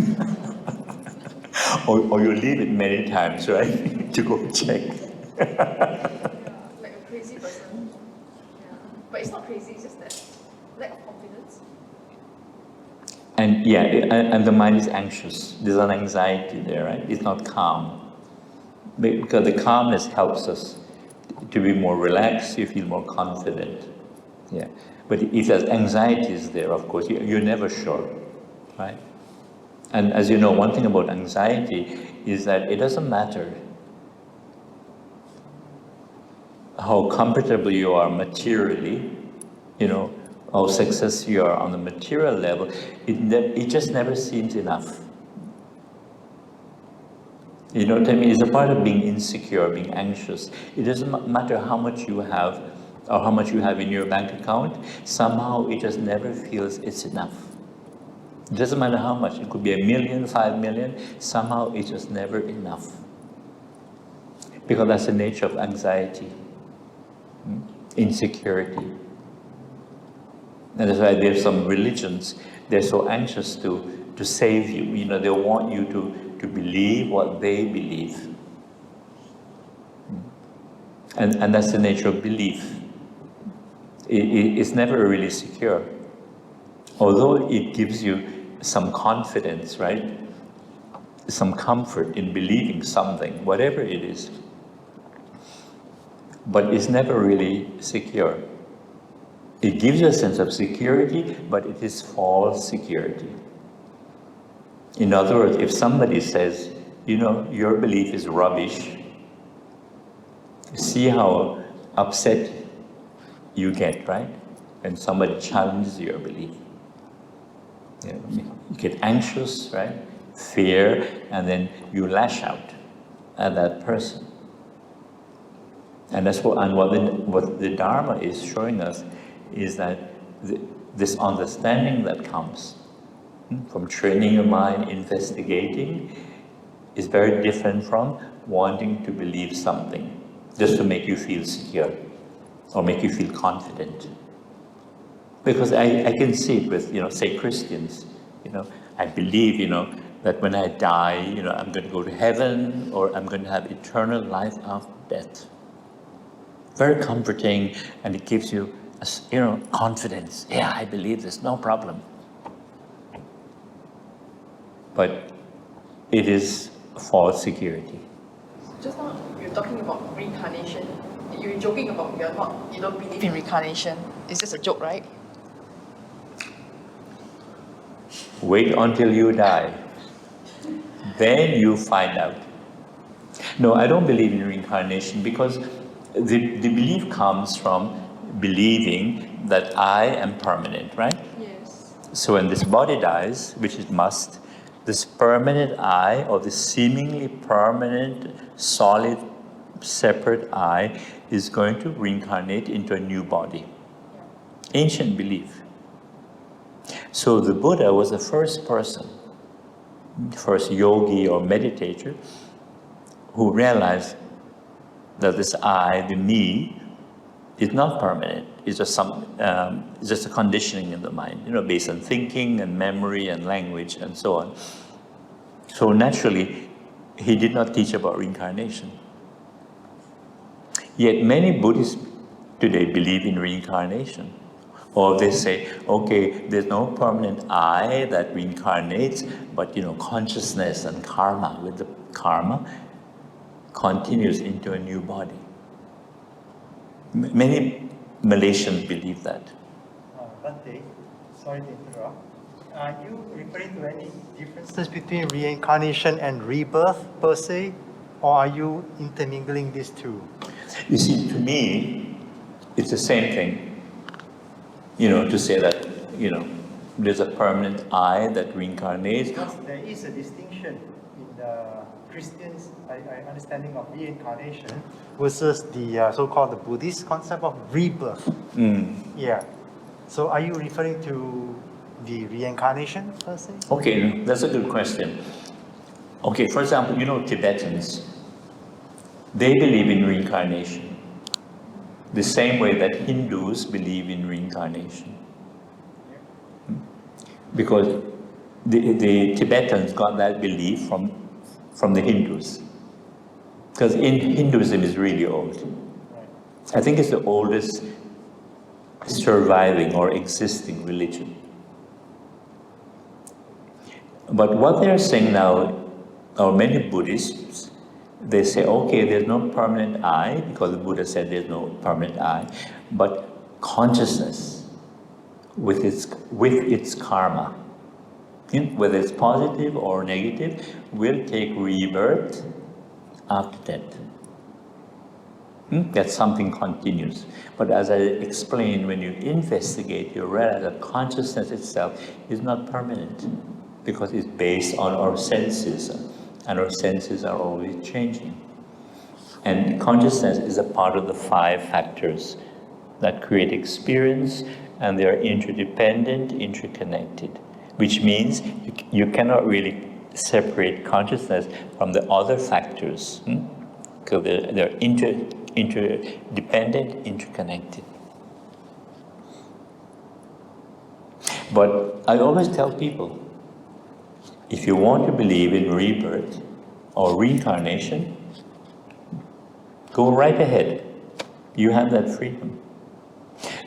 S1: or you'll leave it many times, right? To go check.
S3: Like a crazy person. Yeah. But it's not crazy, it's just that lack of confidence.
S1: And and the mind is anxious. There's an anxiety there, right? It's not calm. Because the calmness helps us to be more relaxed, you feel more confident. Yeah. But if there's anxieties there, of course, you're never sure, right? And as you know, one thing about anxiety is that it doesn't matter how comfortable you are materially, how successful you are on the material level, it just never seems enough. You know what I mean? It's a part of being insecure, being anxious. It doesn't matter how much you have or how much you have in your bank account, somehow it just never feels it's enough. It doesn't matter how much, it could be 1 million, 5 million, somehow it's just never enough. Because that's the nature of anxiety, insecurity. And that's why there's some religions, they're so anxious to save you. They want you to believe what they believe. And that's the nature of belief. It's never really secure. Although it gives you some confidence, right? Some comfort in believing something, whatever it is. But it's never really secure. It gives you a sense of security, but it is false security. In other words, if somebody says, your belief is rubbish, see how upset you get, right? When somebody challenges your belief. You get anxious, right? Fear, and then you lash out at that person. And that's what the Dharma is showing us is that this understanding that comes from training your mind, investigating, is very different from wanting to believe something just to make you feel secure or make you feel confident. Because I can see it with, say Christians, I believe, that when I die, I'm going to go to heaven or I'm going to have eternal life after death. Very comforting, and it gives you, confidence. Yeah, I believe this, no problem. But it is false security.
S3: Just now, you're talking about reincarnation. You're joking about you don't believe in reincarnation. It's just a joke, right?
S1: Wait until you die. Then you find out. No, I don't believe in reincarnation because the belief comes from believing that I am permanent, right?
S3: Yes.
S1: So when this body dies, which it must, this permanent I, or this seemingly permanent, solid separate I is going to reincarnate into a new body. Ancient belief. So the Buddha was the first person, first yogi or meditator, who realized that this I, the me, is not permanent. It's just it's just a conditioning in the mind, based on thinking and memory and language and so on. So naturally, he did not teach about reincarnation. Yet many Buddhists today believe in reincarnation. Or they say, okay, there's no permanent I that reincarnates, but consciousness and karma, with the karma, continues into a new body. Many Malaysians believe that.
S4: Bhante, sorry to interrupt. Are you referring to any differences between reincarnation and rebirth per se, or are you intermingling these two?
S1: You see, to me, it's the same thing. To say that, there's a permanent I that reincarnates.
S4: Because there is a distinction in the Christians' understanding of reincarnation versus the so-called the Buddhist concept of rebirth. Yeah. So are you referring to the reincarnation per se?
S1: Okay, that's a good question. Okay, for example, Tibetans, they believe in reincarnation the same way that Hindus believe in reincarnation. Because the Tibetans got that belief from the Hindus. Because Hinduism is really old. I think it's the oldest surviving or existing religion. But what they're saying now, or many Buddhists, they say, okay, there's no permanent I, because the Buddha said there's no permanent I, but consciousness with its karma, whether it's positive or negative, will take rebirth after death. That something continues. But as I explained, when you investigate, you realize that consciousness itself is not permanent, because it's based on our senses, and our senses are always changing. And consciousness is a part of the 5 factors that create experience, and they are interdependent, interconnected, which means you cannot really separate consciousness from the other factors, because they're interdependent, interconnected. But I always tell people, if you want to believe in rebirth or reincarnation, go right ahead. You have that freedom.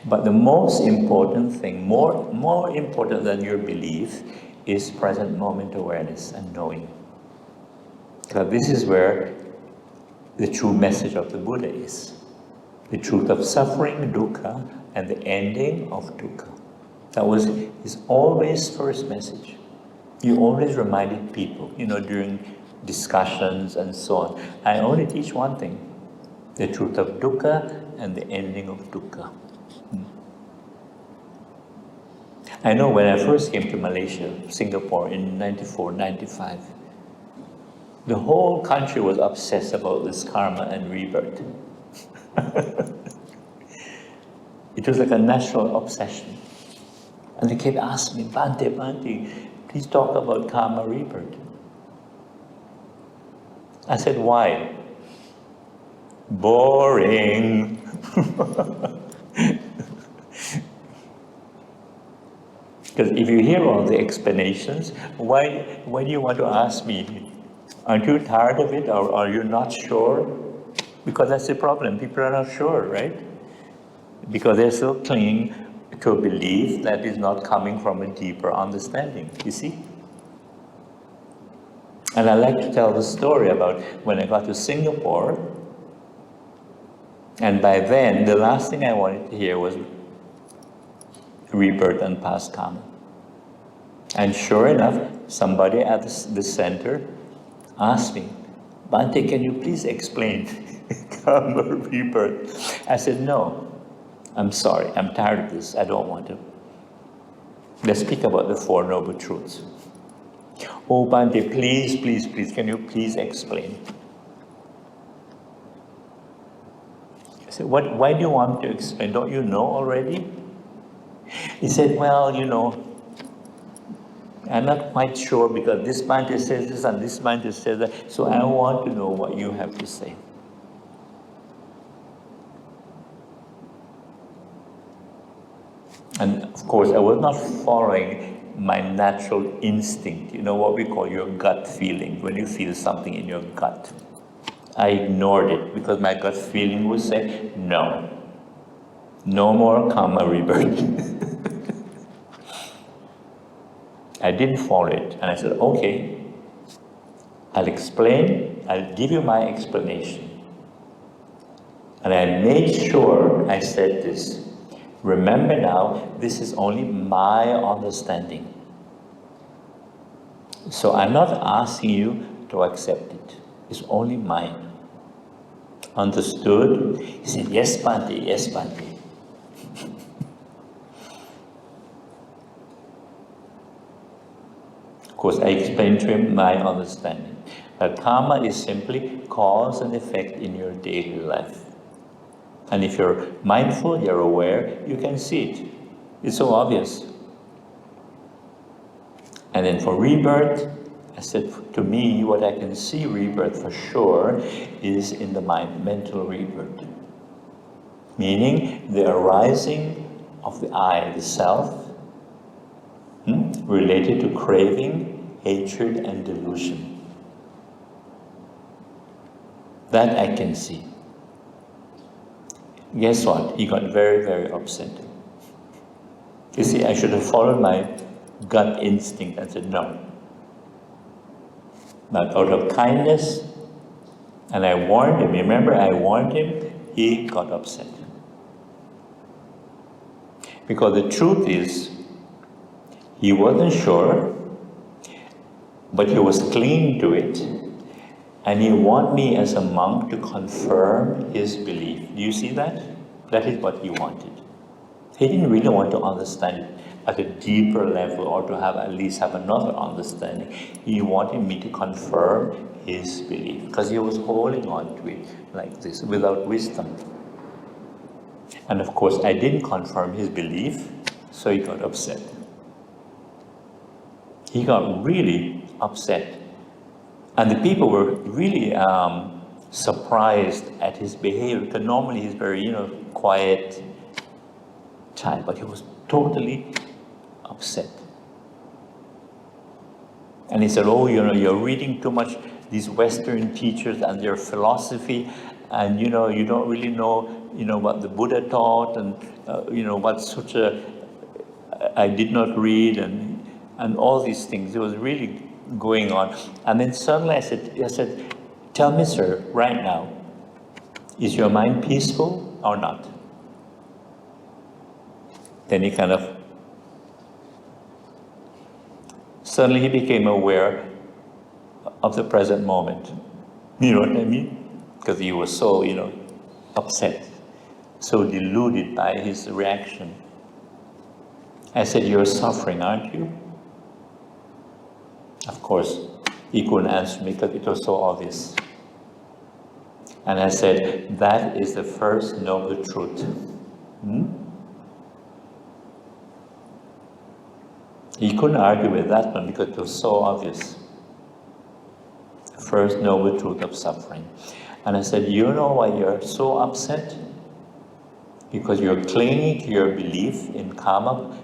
S1: But the most important thing, more important than your belief, is present moment awareness and knowing. Because this is where the true message of the Buddha is. The truth of suffering, dukkha, and the ending of dukkha. That was his always first message. He always reminded people, during discussions and so on, I only teach one thing, the truth of dukkha and the ending of dukkha. I know when I first came to Malaysia, Singapore in 94, 95, the whole country was obsessed about this karma and rebirth. It was like a national obsession. And they kept asking me, Bhante, please talk about karma rebirth. I said, why? Boring. Because if you hear all the explanations, why do you want to ask me? Aren't you tired of it, or are you not sure? Because that's the problem. People are not sure, right? Because they're still clinging to a belief that is not coming from a deeper understanding, you see? And I like to tell the story about when I got to Singapore, and by then, the last thing I wanted to hear was rebirth and past karma. And sure enough, somebody at the center asked me, Bhante, can you please explain karma rebirth? I said, no, I'm sorry, I'm tired of this, I don't want to. Let's speak about the 4 Noble Truths. Oh, Bhante, please, can you please explain? said, why do you want me to explain? Don't you know already? He said, well, I'm not quite sure because this Bhante says this and this Bhante says that, so I want to know what you have to say. And of course, I was not following my natural instinct, what we call your gut feeling, when you feel something in your gut. I ignored it because my gut feeling would say, no more karma rebirth. I didn't follow it, and I said, okay, I'll explain, I'll give you my explanation. And I made sure I said this. Remember now, this is only my understanding. So I'm not asking you to accept it. It's only mine. Understood? He said, yes, Bhante, yes, Bhante. Of course, I explained to him my understanding. That karma is simply cause and effect in your daily life. And if you're mindful, you're aware, you can see it. It's so obvious. And then for rebirth, I said, to me, what I can see rebirth for sure is in the mind, mental rebirth. Meaning the arising of the I, the self, related to craving, hatred, and delusion. That I can see. Guess what? He got very, very upset. You see, I should have followed my gut instinct and said no. But out of kindness, and I warned him, remember I warned him, he got upset. Because the truth is, he wasn't sure, but he was clinging to it, and he wanted me as a monk to confirm his belief. Do you see that? That is what he wanted. He didn't really want to understand it at a deeper level or to have at least have another understanding. He wanted me to confirm his belief because he was holding on to it like this without wisdom. And of course, I didn't confirm his belief, so he got upset. He got really upset. And the people were really surprised at his behavior, because normally he's very, quiet child, but he was totally upset. And he said, oh, you're reading too much these Western teachers and their philosophy, and you don't really know, what the Buddha taught, and what sutra I did not read, and all these things. It was really going on. And then suddenly I said, tell me, sir, right now, is your mind peaceful or not? Then he suddenly he became aware of the present moment. You know what I mean? Because he was so, upset, so deluded by his reaction. I said, you're suffering, aren't you? Of course, he couldn't answer me because it was so obvious. And I said, that is the first noble truth. He couldn't argue with that one because it was so obvious. First noble truth of suffering. And I said, you know why you're so upset? Because you're clinging to your belief in karma.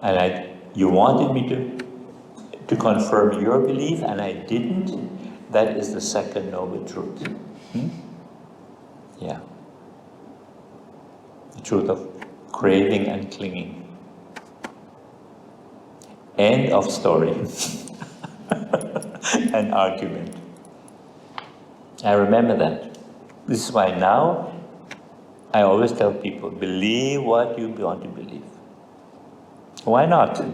S1: And you wanted me to confirm your belief, and I didn't. That is the second noble truth. Yeah. The truth of craving and clinging. End of story. An argument. I remember that. This is why now I always tell people, believe what you want to believe. Why not?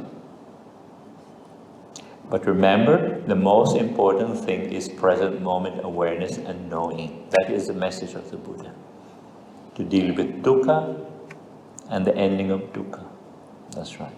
S1: But remember, the most important thing is present moment awareness and knowing. That is the message of the Buddha. To deal with dukkha and the ending of dukkha. That's right.